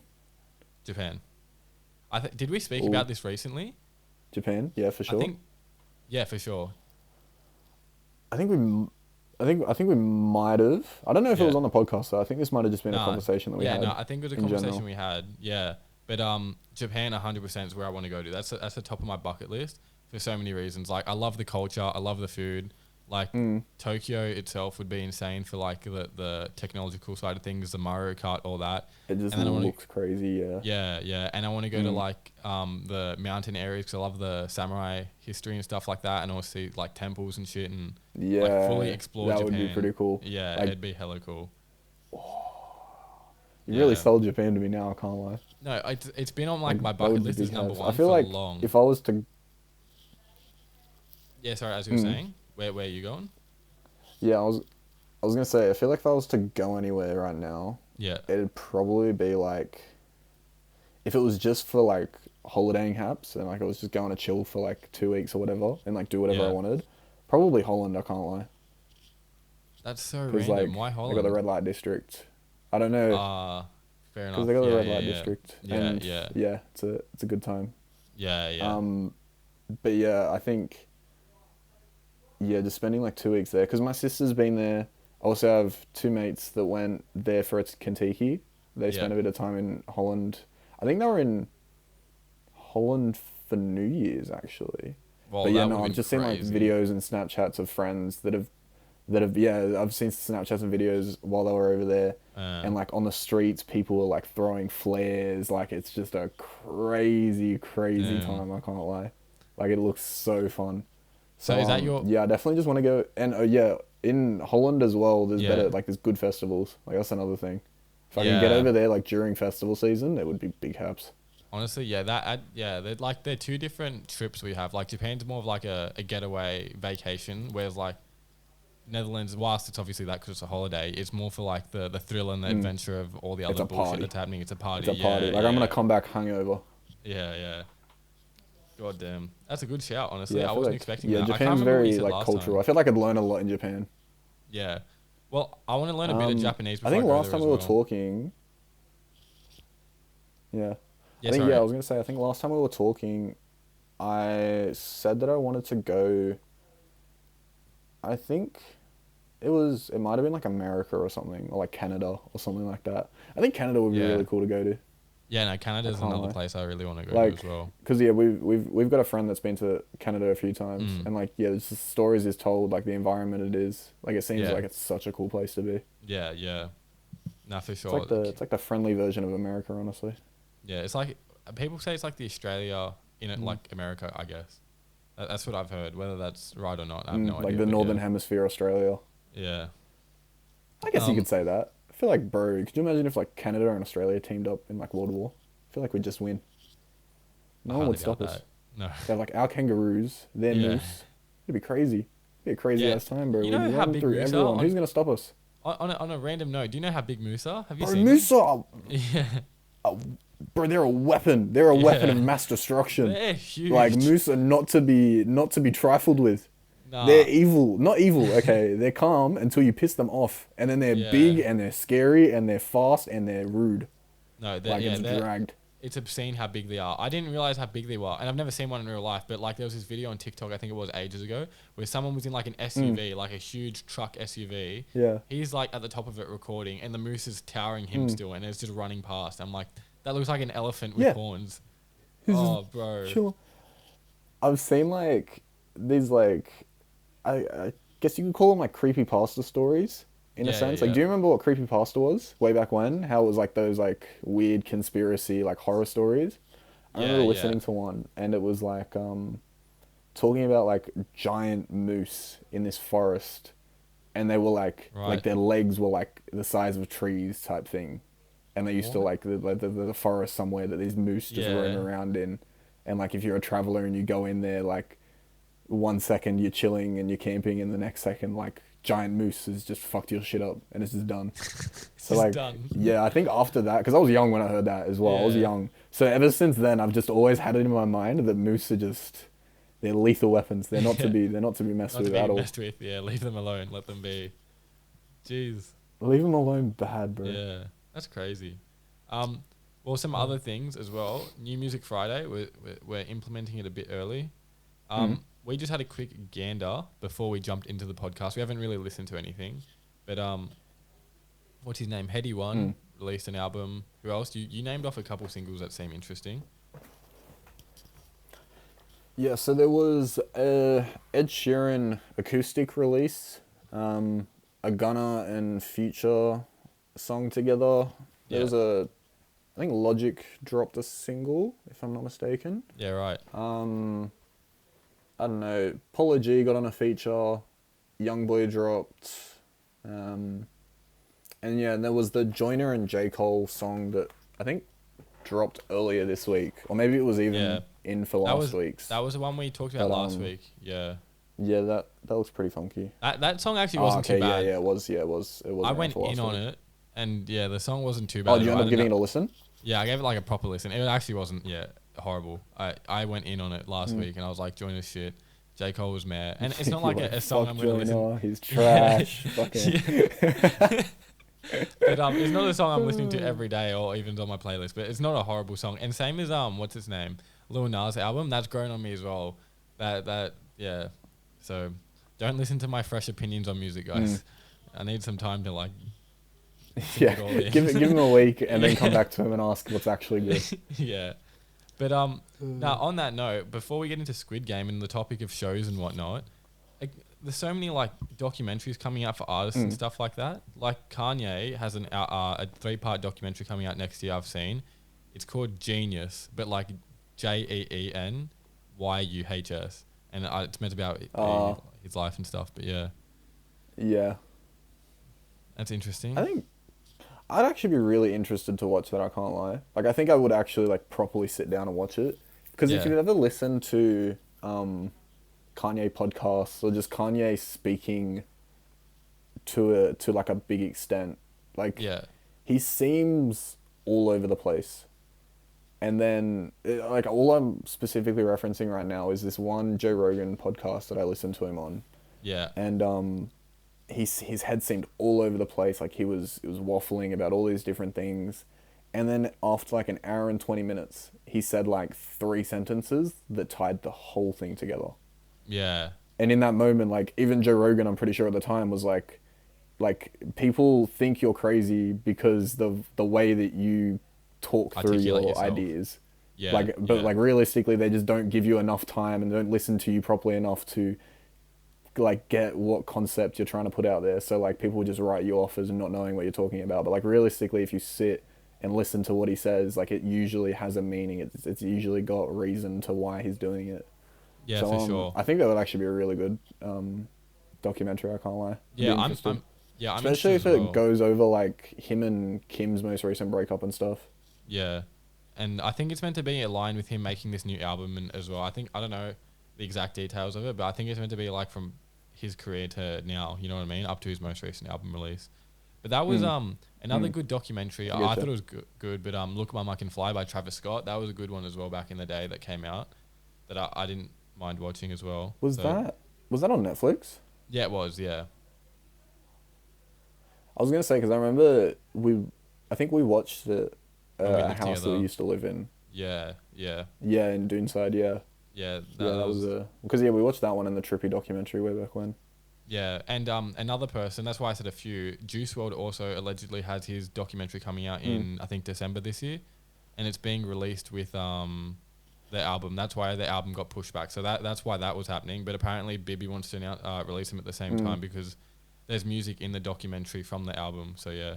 Japan. Did we speak Ooh. about this recently? Japan? Yeah, for sure. Yeah, for sure. I think we might have. I don't know if it Yeah. was on the podcast though. I think this might have just been a Nah. conversation that we had. Yeah, no, I think it was a in conversation general. we had. Yeah, but Japan 100% is where I want to go to. That's the top of my bucket list for so many reasons. Like I love the culture, I love the food. Like Tokyo itself would be insane for like the technological side of things, the Mario Kart, all that. It just And then I wanna- looks crazy. Yeah. Yeah, and I want to go to like the mountain areas because I love the samurai history and stuff like that, and also see like temples and shit and Yeah. like fully explore that Japan. would be pretty cool. Yeah, Like- it'd be hella cool. You really Yeah. sold Japan to me now. I can't lie. No, it's been on like my that bucket would be list as big number helps. one I feel for like long. if I was to, Yeah, sorry, as you were saying, where are you going? yeah, I was gonna say, I feel like if I was to go anywhere right now, Yeah, it'd probably be like, if it was just for like holidaying haps and like I was just going to chill for like 2 weeks or whatever and like do whatever Yeah. I wanted, probably Holland. I can't lie. that's so Because random. like Why they Holland? got the red light district. I don't know. Fair enough. Because they got the Yeah, red yeah, light yeah. district. Yeah, and yeah. it's a good time. Yeah. But yeah, I think, yeah, just spending like 2 weeks there because my sister's been there. I also have two mates that went there for its Kentucky. They spent a bit of time in Holland. I think they were in Holland for New Year's actually. Well, But yeah, that no, would I've have just been seen like crazy. videos and Snapchats of friends that have yeah, I've seen Snapchats and videos while they were over there, Uh, and like on the streets, people were like throwing flares. Like it's just a crazy, crazy damn. time. I can't lie. Like it looks so fun. So So is that your? yeah, I definitely just want to go. And yeah, in Holland as well, there's Yeah. better like there's good festivals. Like that's another thing. If I can get Yeah. over there like during festival season, it would be big haps. Honestly, yeah, yeah, they're two different trips we have. Like Japan's more of like a getaway vacation, whereas like Netherlands, whilst it's obviously that because it's a holiday, it's more for like the thrill and the Mm, adventure of all the it's other a bullshit party. that's happening. It's a It's party. a party. Yeah, Like I'm gonna yeah, come back hungover. yeah. God damn, that's a good shout. Honestly, Yeah, I I feel wasn't like expecting yeah, that. I can't Japan's remember what you very said like last cultural. time. I feel like I'd learn a lot in Japan. Yeah, well, I want to learn a bit of Japanese I before I think go last there time as we were well. talking, yeah, Yeah, I sorry. was gonna say I think last time we were talking, I said that I wanted to go. I think it might have been like America or something, or like Canada or something like that. I think Canada would be Yeah, really cool to go to. yeah. No, I Canada's can't another lie. place I really want to go to as Like, well. cause yeah, we've got a friend that's been to Canada a few times, Mm, and like yeah, there's just stories is told, like the environment it is, like it seems yeah, like it's such a cool place to be. yeah. Nah, for It's sure. like the friendly version of America, honestly. Yeah, it's like people say it's like the Australia in it, Mm. like America, I guess. That's what I've heard. Whether that's right or not, I have no Like idea. the But Northern yeah, Hemisphere, Australia. yeah. I guess you Um, could say that. I feel like, bro, could you imagine if like Canada and Australia teamed up in like World War? I feel like we'd just win. I No one highly would doubt stop us. that. No. They have like our kangaroos, their Yeah, moose. It'd be crazy. It'd be a crazy yeah. ass time, bro. You We'd know how run big through moose are? everyone. Who's gonna stop us? On a random note, do you know how big moose are? Have you Bro, seen them? moose are, Yeah, uh, bro. They're a weapon. They're a weapon of yeah. mass destruction. They're Like huge. moose are not to be trifled with. Nah. They're evil. Not evil, okay. They're calm until you piss them off. And then they're Yeah. big and they're scary and they're fast and they're rude. No. Like it's dragged. It's obscene how big they are. I didn't realize how big they were, and I've never seen one in real life. But like, there was this video on TikTok, I think it was ages ago, where someone was in like an Mm, SUV, like a huge truck SUV. yeah. He's like at the top of it recording, and the moose is towering him Mm, still, and it's just running past. I'm like, that looks like an elephant with yeah. horns. He's just Oh, bro. chill. I've seen like these like I guess you could call them like creepypasta stories in a Yeah, yeah, sense. Like, yeah, do you remember what creepypasta was way back when? How it was like those like weird conspiracy like horror stories. I yeah, remember yeah. listening to one and it was like talking about like giant moose in this forest and they were like Right. their legs were like the size of trees type thing. And they used to What? like the forest somewhere that these moose just roam Yeah. around in. And like if you're a traveler and you go in there like 1 second you're chilling and you're camping and the next second like giant moose has just fucked your shit up and it's just done. It's So just like done. yeah, I think after that because I was young when I heard that as well. I was Yeah. young. So ever since then I've just always had it in my mind that moose are just they're lethal weapons. Yeah. They're not to be messed Not to with be at all. messed with. Yeah. Leave them alone. Let them be. Jeez. Leave them alone bad, bro. Yeah. That's crazy. Well, some other things as well. New Music Friday. We're implementing it a bit early. Mm. We just had a quick gander before we jumped into the podcast. We haven't really listened to anything, but what's his name? Heady One Mm. released an album. Who else? You named off a couple singles that seem interesting. Yeah, so there was a Ed Sheeran acoustic release, a Gunna and Future song together. There Yeah. was I think Logic dropped a single, if I'm not mistaken. Yeah. Right. I don't know, Polo G got on a feature, Youngboy dropped, and yeah, and there was the Joyner and J. Cole song that I think dropped earlier this week, or maybe it was even Yeah. in for That last was week's. that was the one we talked about But last week. Yeah. yeah, that looks pretty funky. That song actually Oh, wasn't okay, too bad. yeah, it was, it was I around went for in last on week. it, and yeah, the song wasn't too Oh, bad. did you at all. end I up didn't giving know- it a listen? Yeah, I gave it like a proper listen. It actually wasn't horrible. I went in on it last Mm. week, and I was like, Joyner's shit. J. Cole was mad, and it's not You're like a song fuck I'm gonna listen. Joyner, he's trash. Fucking. Yeah. But it's not a song I'm listening to every day or even on my playlist. But it's not a horrible song. And same as what's his name, Lil Nas album. That's grown on me as well. Yeah. So don't listen to my fresh opinions on music, guys. I need some time to like. Yeah, it all in. give him a week and then come Yeah. back to him and ask what's actually good. Yeah. But now on that note, before we get into Squid Game and the topic of shows and whatnot, like, there's so many like documentaries coming out for artists and stuff like that. Like Kanye has a 3-part documentary coming out next year. I've seen. It's called Genius, but like JEENYUHS, and it's meant to be about his life and stuff. But yeah, that's interesting. I think I'd actually be really interested to watch that. I can't lie. Like, I think I would actually like properly sit down and watch it, because if you've ever listened to Kanye podcasts or just Kanye speaking to like a big extent, like he seems all over the place. And then like all I'm specifically referencing right now is this one Joe Rogan podcast that I listened to him on. Yeah. And his head seemed all over the place. Like it was waffling about all these different things. And then after like an hour and 20 minutes, he said like 3 sentences that tied the whole thing together. Yeah. And in that moment, like even Joe Rogan, I'm pretty sure at the time, was like people think you're crazy because the way that you talk through your ideas. Yeah. Like realistically, they just don't give you enough time and don't listen to you properly enough to like get what concept you're trying to put out there. So like people just write you off as not knowing what you're talking about. But like realistically, if you sit and listen to what he says, like it usually has a meaning. It's usually got reason to why he's doing it. Yeah, so, for sure. I think that would actually be a really good documentary. I can't lie. Yeah, I'm especially if it goes over like him and Kim's most recent breakup and stuff. Yeah, and I think it's meant to be aligned with him making this new album and as well. I don't know the exact details of it, but I think it's meant to be like from his career to now, you know what I mean, up to his most recent album release. But that was another good documentary. I thought it was good, but Look Mum I Can Fly by Travis Scott, that was a good one as well back in the day that came out that I didn't mind watching as well. Was that on Netflix? Yeah, it was, yeah. I was going to say, because I remember I think we watched it at a house that we used to live in. Yeah. Yeah, in Doonside, yeah. Yeah, that was because we watched that one in the Trippy documentary way back when. Yeah, and another person, that's why I said a few, Juice WRLD also allegedly has his documentary coming out in, I think, December this year, and it's being released with the album. That's why the album got pushed back. So that's why that was happening, but apparently Bibby wants to release them at the same time because there's music in the documentary from the album, so yeah.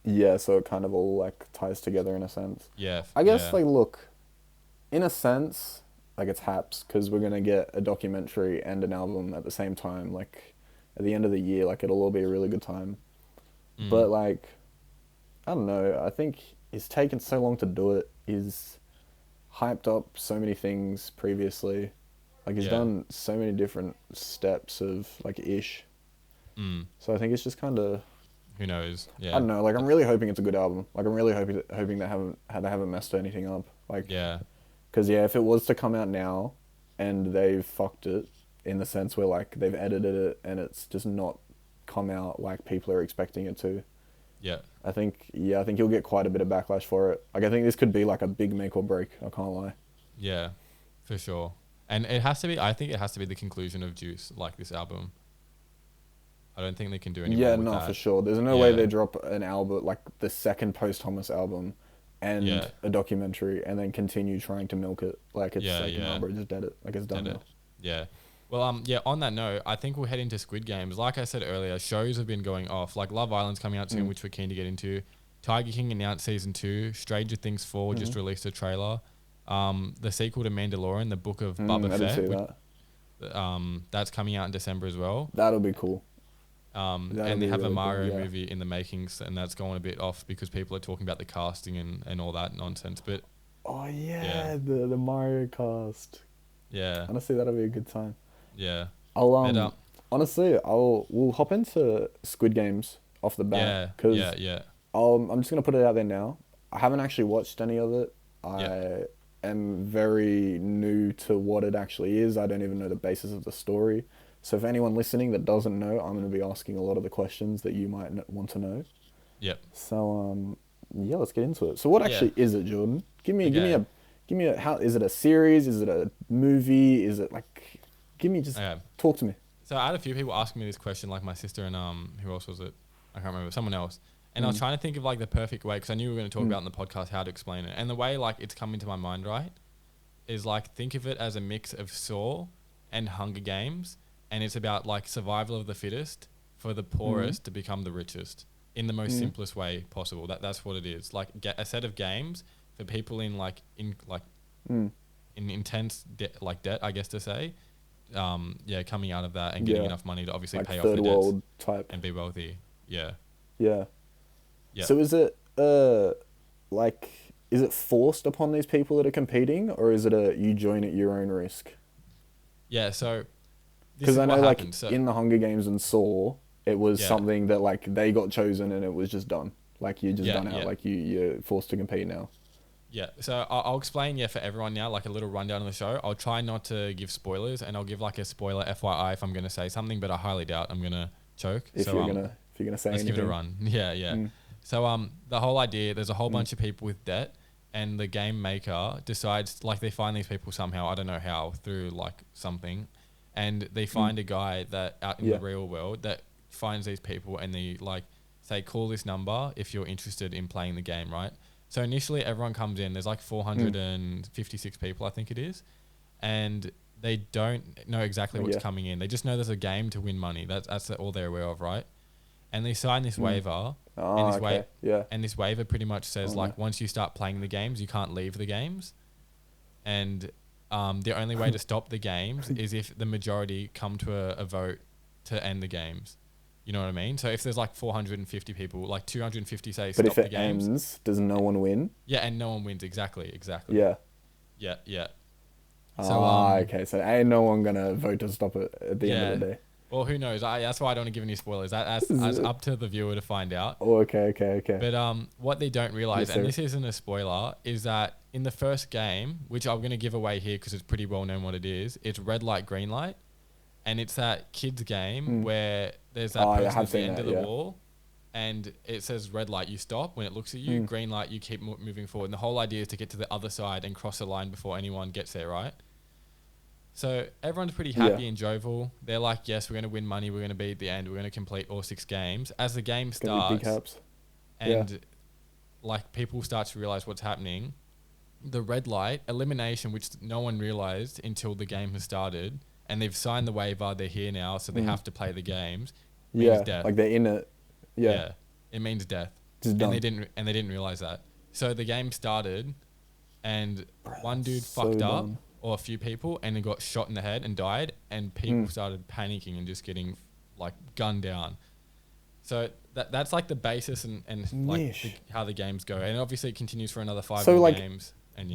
Yeah, so it kind of all like ties together in a sense. Yeah. I guess like look, in a sense, like it's haps because we're gonna get a documentary and an album at the same time. Like at the end of the year, like it'll all be a really good time. But like, I don't know. I think it's taken so long to do it. He's hyped up so many things previously. Like he's done so many different steps of like ish. So I think it's just kind of. Who knows? Yeah. I don't know. Like I'm really hoping it's a good album. Like I'm really hoping they haven't messed anything up. Like because if it was to come out now, and they've fucked it in the sense where like they've edited it and it's just not come out like people are expecting it to. Yeah. I think you'll get quite a bit of backlash for it. Like I think this could be like a big make or break. I can't lie. Yeah, for sure. And it has to be. I think it has to be the conclusion of Juice, like this album. I don't think they can do any more with that. For sure. There's no way they drop an album, like the second post-Thomas album, and a documentary, and then continue trying to milk it. Like, it's no, bro, just dead it. Like, it's done now. Yeah. Well, on that note, I think we'll head into Squid Games. Like I said earlier, shows have been going off. Like, Love Island's coming out soon, which we're keen to get into. Tiger King announced season 2. Stranger Things 4 just released a trailer. The sequel to Mandalorian, The Book of Boba Fett. I didn't see that. That's coming out in December as well. That'll be cool. And they have really a Mario movie in the makings, and that's going a bit off because people are talking about the casting and all that nonsense. But the Mario cast. Yeah, honestly, that'll be a good time. Yeah, we'll hop into Squid Games off the bat. I'm just gonna put it out there now. I haven't actually watched any of it. I am very new to what it actually is. I don't even know the basis of the story. So if anyone listening that doesn't know, I'm going to be asking a lot of the questions that you might want to know. Yep. So let's get into it. So what actually is it, Jordan? Give me a how is it a series? Is it a movie? Is it like talk to me. So I had a few people asking me this question, like my sister and who else was it? I can't remember, someone else. And I was trying to think of like the perfect way, because I knew we were going to talk about in the podcast how to explain it. And the way like it's come into my mind, right, is like think of it as a mix of Saw and Hunger Games, and it's about like survival of the fittest for the poorest to become the richest in the most simplest way possible. That's what it is. Like a set of games for people in intense debt, I guess to say. Coming out of that and getting enough money to obviously like pay off third the world debts type. and be wealthy. Yeah. Yeah. Yeah. So is it like is it forced upon these people that are competing, or is it you join at your own risk? Yeah. So because I know like happened. So, in the Hunger Games and Saw, it was something that like they got chosen and it was just done. Like you're just done out. Like you're forced to compete now. Yeah, so I'll explain, for everyone now, like a little rundown of the show. I'll try not to give spoilers, and I'll give like a spoiler FYI if I'm going to say something, but I highly doubt I'm going to choke. If you're gonna say let's anything. give it a run. Yeah. So the whole idea, there's a whole bunch of people with debt, and the game maker decides, like they find these people somehow, I don't know how, through like something, and they find a guy that out in the real world that finds these people, and they like say, call this number if you're interested in playing the game, right? So initially everyone comes in, there's like 456 people, I think it is. And they don't know exactly what's coming in. They just know there's a game to win money. That's all they're aware of, right? And they sign this waiver. And this waiver pretty much says once you start playing the games, you can't leave the games. And the only way to stop the games is if the majority come to a vote to end the games. You know what I mean? So if there's like 450 people, like 250 say stop the games. But if it ends, does no one win? Yeah, and no one wins. Exactly. Yeah. So, okay. So ain't no one gonna vote to stop it at the end of the day. Well, who knows? That's why I don't want to give any spoilers. That's up to the viewer to find out. Oh, okay. But what they don't realize, and this isn't a spoiler, is that in the first game, which I'm going to give away here because it's pretty well known what it is, it's red light, green light. And it's that kids game where there's that person at the end of the wall, and it says red light, you stop when it looks at you, green light, you keep moving forward. And the whole idea is to get to the other side and cross the line before anyone gets there, right? So everyone's pretty happy and jovial. They're like, yes, we're going to win money. We're going to be at the end. We're going to complete all 6 games. As the game starts and like people start to realize what's happening, the red light, elimination, which no one realized until the game has started, and they've signed the waiver, they're here now, so they have to play the games. Means death. Like they're in it. Yeah. It means death. Just done. They didn't realize that. So the game started, and one dude fucked up, or a few people, and he got shot in the head and died, and people started panicking and just getting like gunned down. So that's like the basis and like how the games go, and obviously it continues for another 5 games, and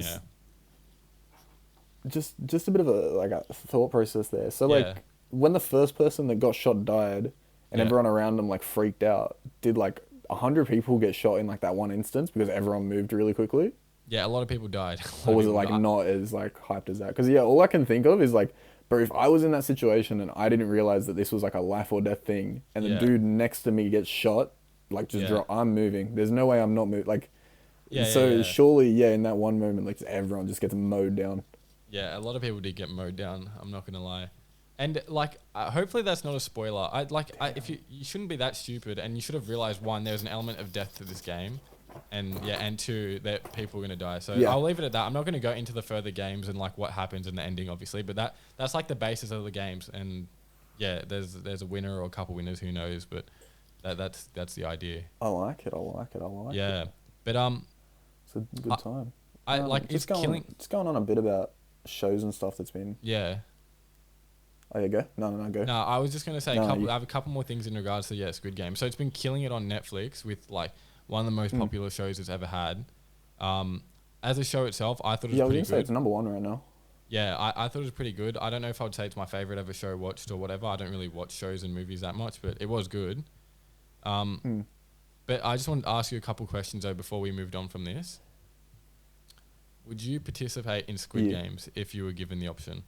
Just a bit of a thought process there. So like when the first person that got shot died and everyone around them like freaked out, did like 100 people get shot in like that one instance because everyone moved really quickly? Yeah, a lot of people died. Or was it like not as like hyped as that? Because all I can think of is like, bro, if I was in that situation and I didn't realize that this was like a life or death thing, and the dude next to me gets shot, like I'm moving. There's no way I'm not moving. Like, surely, in that one moment, like everyone just gets mowed down. Yeah, a lot of people did get mowed down. I'm not gonna lie, and like, hopefully that's not a spoiler. If you shouldn't be that stupid, and you should have realized, one, there's an element of death to this game, and two, that people are gonna die. So I'll leave it at that. I'm not gonna go into the further games and like what happens in the ending, obviously, but that's like the basis of the games. And there's a winner or a couple winners, who knows, but that's the idea. I like it. Yeah, but it's a good time. It's killing. It's going on a bit about shows and stuff that's been. Yeah. Oh, yeah, go. No, go. No, I was just gonna say I have a couple more things in regards to Squid Game. So it's been killing it on Netflix with like one of the most popular shows it's ever had. As a show itself, I thought it was pretty good. Say it's number 1 right now. Yeah, I thought it was pretty good. I don't know if I would say it's my favorite ever show watched or whatever. I don't really watch shows and movies that much, but it was good. But I just wanted to ask you a couple questions though before we moved on from this. Would you participate in Squid Games if you were given the option?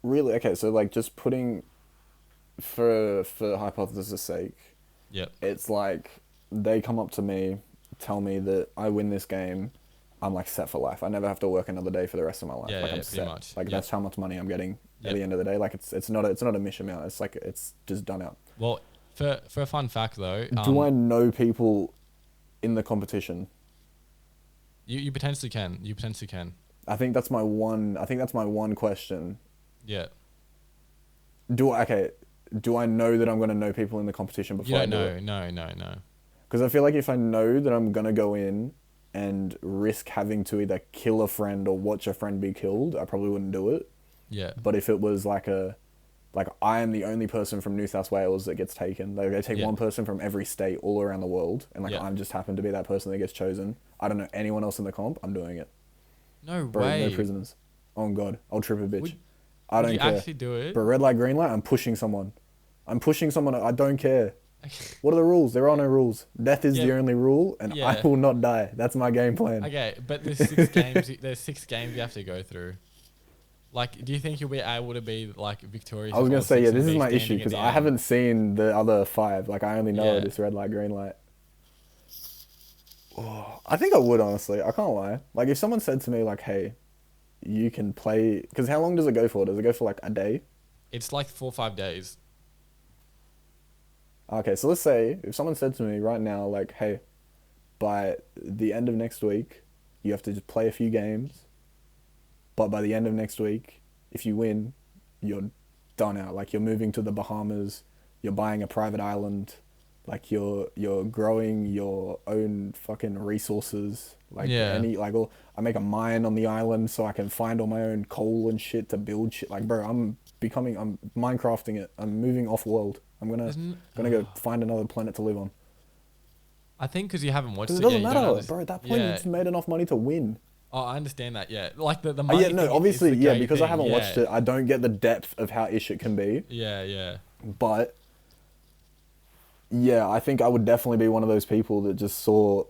Really? Okay, so like just putting for hypothesis' sake, yep. It's like they come up to me, tell me that I win this game, I'm like set for life. I never have to work another day for the rest of my life. Yeah, like yeah, I'm pretty set. much. Like Yep. that's how much money I'm getting Yep. at the end of the day. Like it's not a mission amount. It's like it's just done out. Well, for a fun fact though, Do I know people in the competition? you potentially can. You potentially can. I think that's my one question. Yeah. Do I know that I'm going to know people in the competition You before I don't do know. it? No. Because I feel like if I know that I'm going to go in and risk having to either kill a friend or watch a friend be killed, I probably wouldn't do it. Yeah. But if it was like I am the only person from New South Wales that gets taken, like they take Yeah. one person from every state all around the world, and like Yeah. I'm just happen to be that person that gets chosen. I don't know anyone else in the comp. I'm doing it. No Bro, way. no prisoners. Oh God, I'll trip a bitch. Would- I Would don't you care. actually do it? But red light, green light, I'm pushing someone. I don't care. What are the rules? There are no rules. Death is Yeah. the only rule, and Yeah. I will not die. That's my game plan. Okay, but there's 6 games. There's 6 games you have to go through. Like, do you think you'll be able to be like victorious? I was in gonna all say, 6 yeah, and this is be my standing issue at because the I end? haven't seen the other 5. Like I only know Yeah. this red light, green light. Oh, I think I would honestly. I can't lie. Like if someone said to me like, "Hey, you can play," because how long does it go for? Does it go for like a day? It's like 4 or 5 days. Okay, so let's say if someone said to me right now, like, "Hey, by the end of next week, you have to just play a few games, but by the end of next week, if you win, you're done out. Like you're moving to the Bahamas, you're buying a private island, like you're growing your own fucking resources. Like Yeah. I make a mine on the island so I can find all my own coal and shit to build shit. Like bro, I'm Minecrafting it. I'm moving off world. I'm gonna go find another planet to live on. I think because you haven't watched Because it, it doesn't yeah, you don't matter, understand. bro. At that point, you just made enough money to win. Oh, I understand that. Yeah, like the Oh, money. yeah, thing no, is obviously, the yeah, great because I thing, haven't yeah. watched it, I don't get the depth of how ish it can be. Yeah. But yeah, I think I would definitely be one of those people that just saw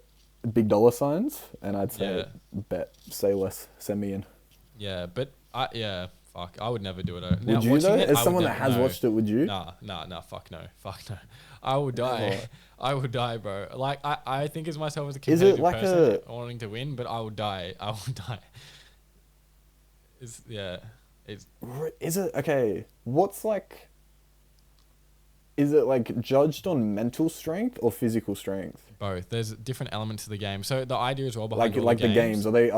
big dollar signs, and I'd say, bet, say less, send me in. Yeah, but fuck, I would never do it. Would you though? As someone that has watched it, would you? Nah, fuck no. I would die. I would die, bro. Like I think as myself as a Is it competitive like person wanting to win, but I would die. It's Is it okay? Is it like judged on mental strength or physical strength? both. There's different elements to the game. So the idea as well behind Like all the games, are they?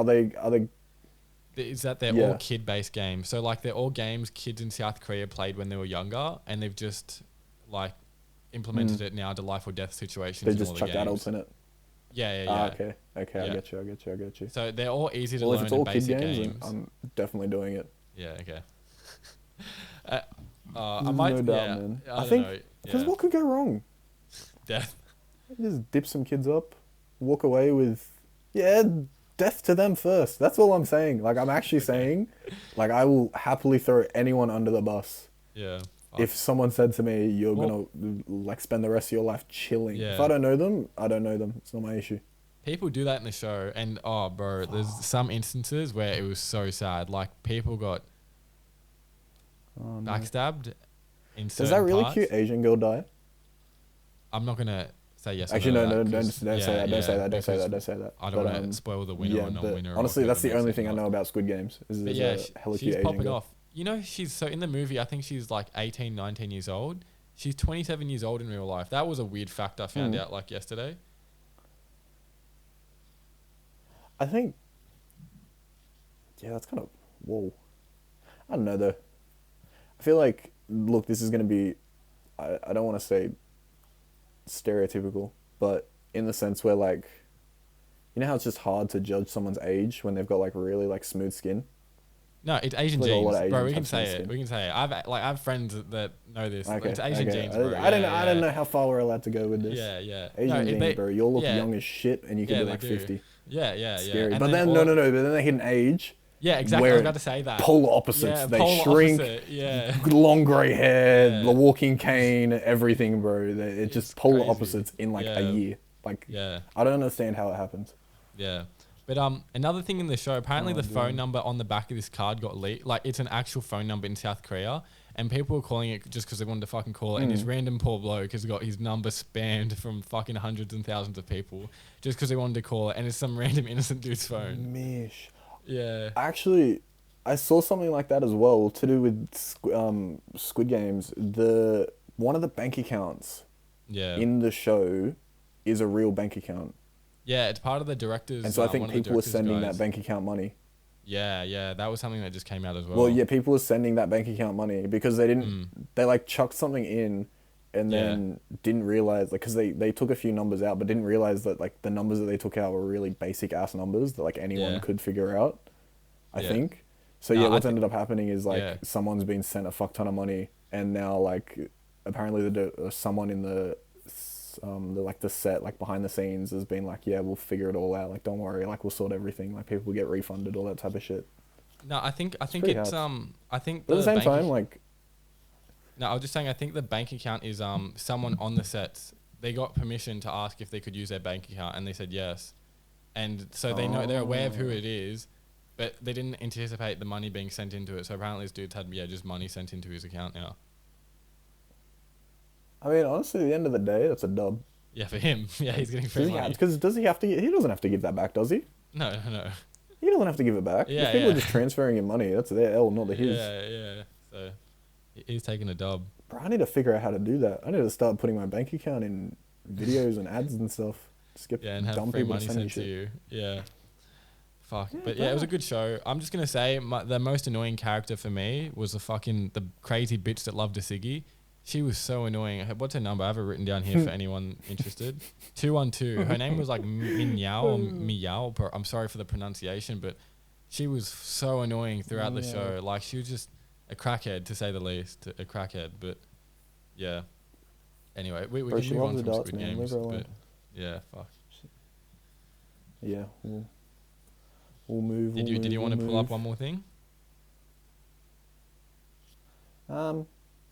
is that they're all kid-based games. So like they're all games kids in South Korea played when they were younger, and they've just like implemented it now to life or death situations. They in just all the chucked games. adults in it. Yeah. Okay. I Yeah. get you. So they're all easy to Well, if learn it's all and kid basic games, games. I'm definitely doing it. Yeah. Okay. I might. No doubt, yeah, man. I think don't know. because Yeah. what could go wrong? Death. Just dip some kids up, walk away with, death to them first. That's all I'm saying. Like I'm actually saying, like I will happily throw anyone under the bus. Yeah. If someone said to me, "You're gonna like spend the rest of your life chilling," Yeah. if I don't know them, I don't know them. It's not my issue. People do that in the show, and bro, there's some instances where it was so sad. Like people got backstabbed. In Does certain that really parts. cute Asian girl die? I'm not gonna say yes. Actually, or no, that, don't 'cause- say that. Don't say that. Don't say because that. Don't say that. I don't But, want to spoil the winner or but non-winner. honestly, or that's the whoever only makes it thing I not. know about Squid Games. Is But there's yeah, a hella she's cute Asian popping girl. off. You know, she's so in the movie. I think she's like 18, 19 years old. She's 27 years old in real life. That was a weird fact I found out like yesterday. I think. Yeah, that's kind of whoa. I don't know though. I feel like look, this is gonna be. I don't want to say stereotypical, but in the sense where like, you know how it's just hard to judge someone's age when they've got like really like smooth skin. No, it's Asian Like a genes, lot of bro. Asians We can have say smooth it. skin. We can say it. I have friends that know this. Okay, It's Asian okay. genes, bro. I don't know how far we're allowed to go with this. Yeah. Asian genes, bro. You'll look yeah. young as shit, and you can Yeah, be they like do. 50. Yeah. Scary. And But then no. But then they hit an age. Yeah, exactly. I was where about to say that. Polar opposites. Yeah, They polar shrink. opposite, yeah. Long grey hair, Yeah. the walking cane, everything, bro. It's just polar crazy. opposites in like a year. Like, Yeah. I don't understand how it happens. Yeah. But another thing in the show, apparently the phone dude. number on the back of this card got leaked. Like it's an actual phone number in South Korea, and people were calling it just because they wanted to fucking call it. And this random poor bloke has got his number spammed from fucking hundreds and thousands of people just because they wanted to call it, and it's some random innocent dude's phone. Mish. Yeah. Actually, I saw something like that as well to do with Squid Games. One of the bank accounts Yeah. in the show is a real bank account. Yeah, it's part of the director's. And so I one think of the people were director's sending guys. that bank account money. Yeah, that was something that just came out as well. Well, yeah, people were sending that bank account money because they didn't, they like chucked something in and then didn't realize, like, because they took a few numbers out, but didn't realize that, like, the numbers that they took out were really basic ass numbers that, like, anyone could figure out, I think. So, yeah, what's ended up happening is, like, someone's been sent a fuck ton of money, and now, like, apparently someone in the set, like, behind the scenes has been like, yeah, we'll figure it all out, like, don't worry, like, we'll sort everything, like, people will get refunded, all that type of shit. No, I think it's I think But at the same time, like, no, I was just saying, I think the bank account is someone on the sets. They got permission to ask if they could use their bank account, and they said yes. And so they know, they're aware of who it is, but they didn't anticipate the money being sent into it. So apparently this dude's had just money sent into his account now. I mean, honestly, at the end of the day, that's a dub. Yeah, for him. Yeah, he's getting free money. Because does he have to? He doesn't have to give that back, does he? No. He doesn't have to give it back. Yeah, if people are just transferring him money, that's their L, not his. Yeah. So he's taking a dub. Bro, I need to figure out how to do that. I need to start putting my bank account in videos and ads and stuff. Just get and have dumb free people money to send sent to you. Yeah. Fuck. Yeah, but it was a good show. I'm just going to say the most annoying character for me was the crazy bitch that loved a ciggy. She was so annoying. What's her number? I have it written down here for anyone interested. 212. Her name was like Minyao or Miao. I'm sorry for the pronunciation, but she was so annoying throughout the show. Like, she was just a crackhead, to say the least. A crackhead, but yeah. Anyway, we can move on from Squid Games. But yeah, fuck. Yeah, we'll move. Did you want to pull up one more thing?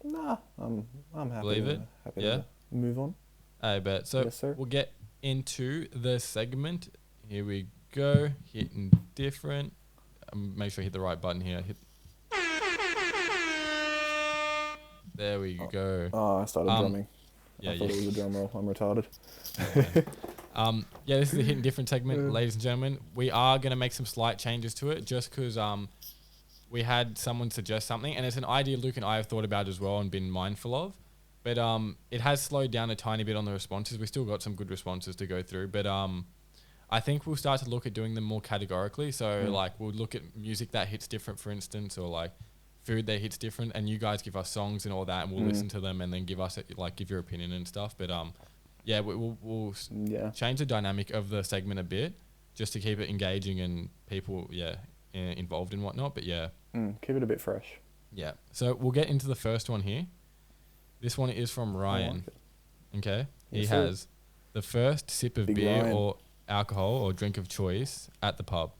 Nah, I'm happy. Believe it? Happy to move on. I bet. So yes, sir. We'll get into the segment. Here we go. Hitting different. Make sure I hit the right button here. There we go. Oh, I started drumming. Yeah, I thought it was a drum roll. I'm retarded. This is the Hitting Different segment, ladies and gentlemen. We are going to make some slight changes to it just because we had someone suggest something, and it's an idea Luke and I have thought about as well and been mindful of. But it has slowed down a tiny bit on the responses. We still got some good responses to go through, but I think we'll start to look at doing them more categorically. So like we'll look at music that hits different, for instance, or like food that hits different, and you guys give us songs and all that, and we'll listen to them and then give your opinion and stuff. But we'll change the dynamic of the segment a bit just to keep it engaging and people involved and whatnot. But keep it a bit fresh. Yeah. So we'll get into the first one here. This one is from Ryan. Okay. He has the first sip of beer Ryan. Or alcohol or drink of choice at the pub.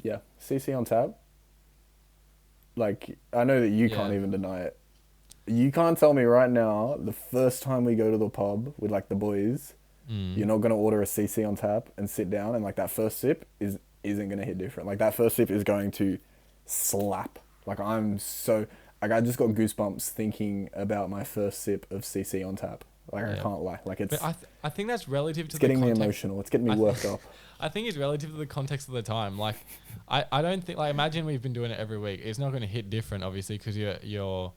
Yeah. CC on tap. Like, I know that you can't even deny it. You can't tell me right now, the first time we go to the pub with like the boys, you're not going to order a CC on tap and sit down and like that first sip isn't going to hit different. Like that first sip is going to slap. Like I just got goosebumps thinking about my first sip of CC on tap. Like I can't lie. Like it's. But I think that's relative to. It's getting me emotional. It's getting me worked up. I think it's relative to the context of the time. Like, I don't think imagine we've been doing it every week. It's not going to hit different, obviously, because you're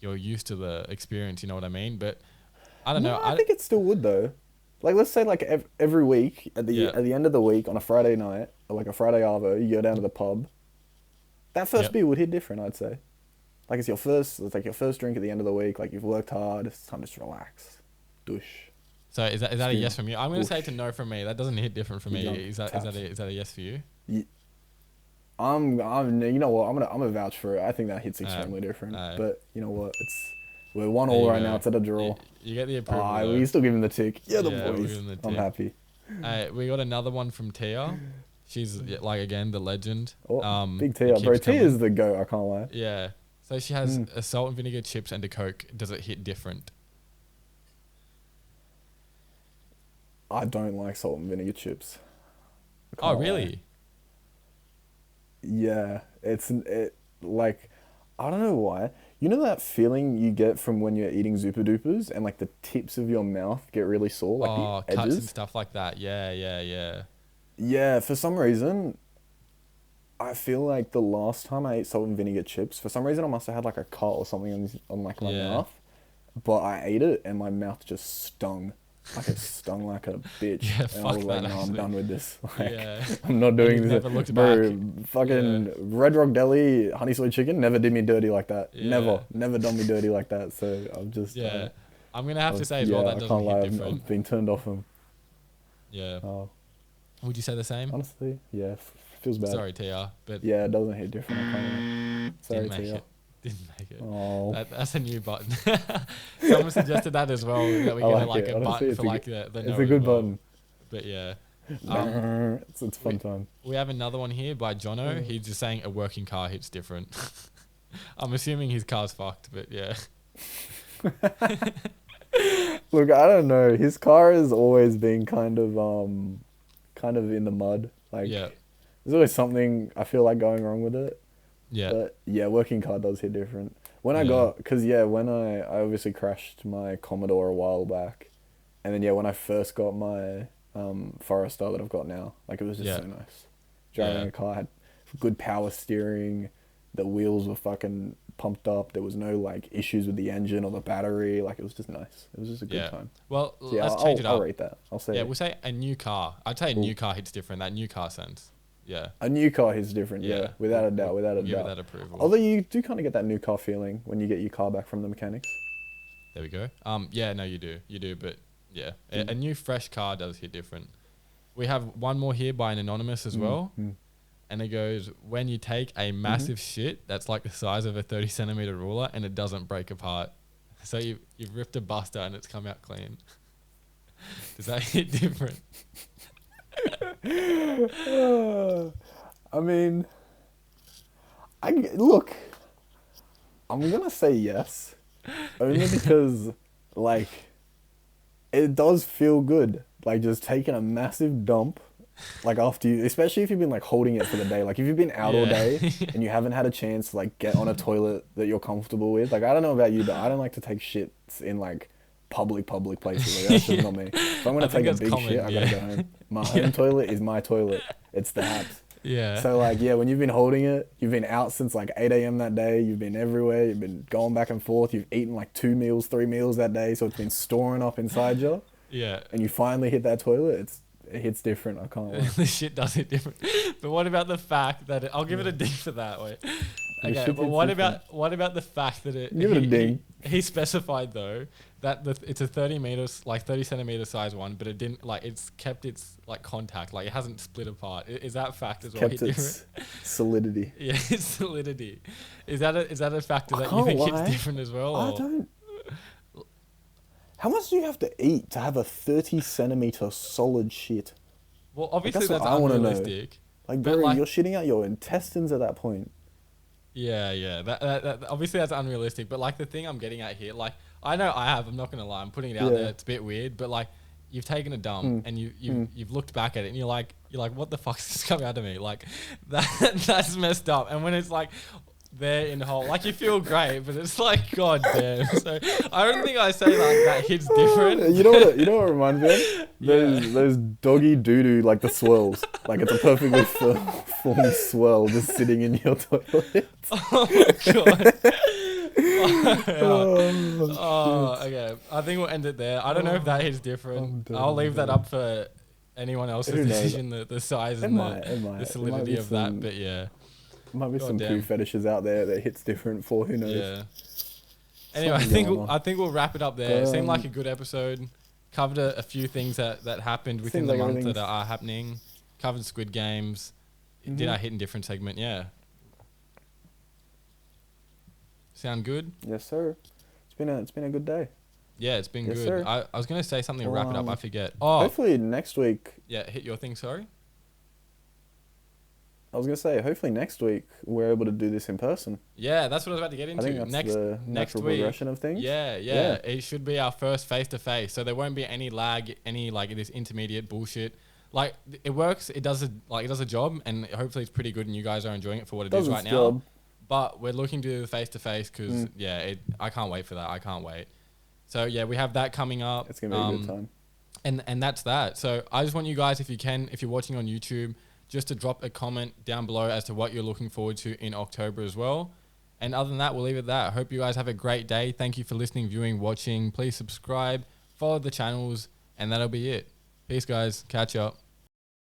used to the experience. You know what I mean? But I don't know. I think it still would though. Like let's say like every week at the end of the week on a Friday night or like a Friday arvo, you go down to the pub. That first beer would hit different, I'd say. Like it's your first drink at the end of the week. Like you've worked hard. It's time to just relax. Douche. So is that a yes from you? I'm going to say it's a no from me. That doesn't hit different for me. Is that a yes for you? Yeah. I'm you know what? I'm gonna vouch for it. I think that hits extremely different. But you know what? We're 1-1 right now. It's at a draw. You get the approval. We still give him the tick. Yeah, the boys. I'm happy. We got another one from Tia. She's like again the legend. Big Tia, bro. Tia's the goat. I can't lie. Yeah. So she has a salt and vinegar chips and a Coke. Does it hit different? I don't like salt and vinegar chips. Oh really? Yeah, like, I don't know why. You know that feeling you get from when you're eating Zupa Dupas and like the tips of your mouth get really sore, like Oh, the cuts and edges? stuff like that. Yeah, yeah, yeah. Yeah, for some reason, I feel like the last time I ate salt and vinegar chips, for some reason I must have had like a cut or something on like my Yeah. mouth, but I ate it and my mouth just stung. Like it stung like a bitch. Yeah, And I fuck was like, that no, I'm actually. done with this. Like, Yeah. I'm not And you've doing this. never looked Bro, back. Yeah. fucking Red Rock Deli honey soy chicken never did me dirty like that. Yeah. Never done me dirty like that. So I'm just, Yeah. I'm gonna have to say as well yeah, that I doesn't can't hit lie. different. I've been turned off them. Yeah. Oh, Would you say the same? honestly, yeah, feels bad. Sorry, TR, but Yeah, it doesn't hit different. I can't lie. Sorry, didn't make Tia. it. Didn't make it. Oh. That's a new button. Someone suggested that as well. That we I get like a it. Honestly, button it's for a like good- the It's note a as good well. button. But yeah. It's fun time. We have another one here by Jono. He's just saying a working car hits different. I'm assuming his car's fucked, but yeah. Look, I don't know. His car has always been kind of in the mud. Like, Yeah. there's always something I feel like going wrong with it. Yeah. But yeah, working car does hit different. When I Yeah. got, because yeah, when I obviously crashed my Commodore a while back, and then yeah, when I first got my Forester that I've got now, like it was just Yeah. so nice. Driving Yeah. a car had good power steering, the wheels were fucking pumped up. There was no like issues with the engine or the battery. Like it was just nice. It was just a good Yeah. time. Well, So, yeah, let's change it I'll up. rate that. I'll say Yeah, we'll say a new car. I'd say a new Ooh. car hits different. That new car sense. Yeah. a new car is different. Yeah, without a doubt. Without a Give it doubt. that approval. Although you do kind of get that new car feeling when you get your car back from the mechanics. There we go. Yeah, no, you do, but yeah, a new fresh car does hit different. We have one more here by an anonymous as well, and it goes, when you take a massive shit that's like the size of a 30 centimeter ruler and it doesn't break apart. So you've ripped a buster and it's come out clean. Does that hit different? I mean, look. I'm gonna say yes, only because like it does feel good. Like just taking a massive dump, like after you, especially if you've been like holding it for the day. Like if you've been out all Yeah. day and you haven't had a chance to like get on a toilet that you're comfortable with. Like I don't know about you, but I don't like to take shits in like public places. Like that's just not me. If I'm gonna I think take a that's big common, shit, I gotta yeah. go home. My home toilet is my toilet. It's the house. Yeah. So like yeah, when you've been holding it, you've been out since like 8 a.m. that day, you've been everywhere, you've been going back and forth, you've eaten like 2 meals, 3 meals that day, so it's been storing up inside you, Yeah. and you finally hit that toilet, it hits different, I can't lie. The shit does hit different. But what about the fact that I'll give it a ding for that way. The Okay, shit but hits what about the fact that it Give it a ding. He specified though that it's a 30 meters, like 30 centimeter size one, but it didn't like it's kept its like contact, like it hasn't split apart. Is that fact as well? Kept hit its different? solidity. Yeah, its solidity. Is that a factor I that you can't think lie. hits different as well? I or- don't... How much do you have to eat to have a 30 centimeter solid shit? Well, obviously that's what that's I wanna know. unrealistic. Like, But, bro, like- you're shitting out your intestines at that point. Yeah. That obviously that's unrealistic. But like the thing I'm getting at here, like I'm not gonna lie, I'm putting it out Yeah. there. It's a bit weird, but like you've taken a dump and you've looked back at it and you're like, what the fuck's this coming out of me? Like that's messed up. And when it's like there in the hole, like you feel great, but it's like god damn. So I don't think I say like that hits different. You know what it reminds me of? Yeah. Those doggy doo-doo, like the swirls. Like it's a perfectly formed swirl just sitting in your toilet. Oh my god. Oh, Oh, okay. I think we'll end it there. I don't know if that hits different. done, I'll I'm leave that done. up for anyone else's Who knows? decision, the size It and might. the solidity of that. But yeah, Might be God some damn. poo fetishes out there that hits different for who knows. yeah. Anyway, Something going on. I think we'll wrap it up there. It seemed like a Um, good episode. Covered a few things that happened within Seems the like month that everything's- are happening. Covered Squid Games. Did our Hittin different segment? Yeah. Sound good? Yes, sir. It's been a good day. Yeah, it's been Yes, good. sir. I was gonna say something to wrap it up. I Um, forget. Oh, Hopefully next week. yeah. Hit your thing. Sorry. I was gonna say hopefully next week we're able to do this in person. Yeah, that's what I was about to get I into. think that's the next natural week. progression of things. Yeah. Yeah. It should be our first face to face, so there won't be any lag, any like this intermediate bullshit. Like it works. It does a job, and hopefully it's pretty good, and you guys are enjoying it for what it is Does right its now. job. But we're looking to do the face-to-face because, I can't wait for that. I can't wait. So, yeah, we have that coming up. It's going to be a good time. And that's that. So I just want you guys, if you can, if you're watching on YouTube, just to drop a comment down below as to what you're looking forward to in October as well. And other than that, we'll leave it at that. I hope you guys have a great day. Thank you for listening, viewing, watching. Please subscribe, follow the channels, and that'll be it. Peace, guys. Catch up.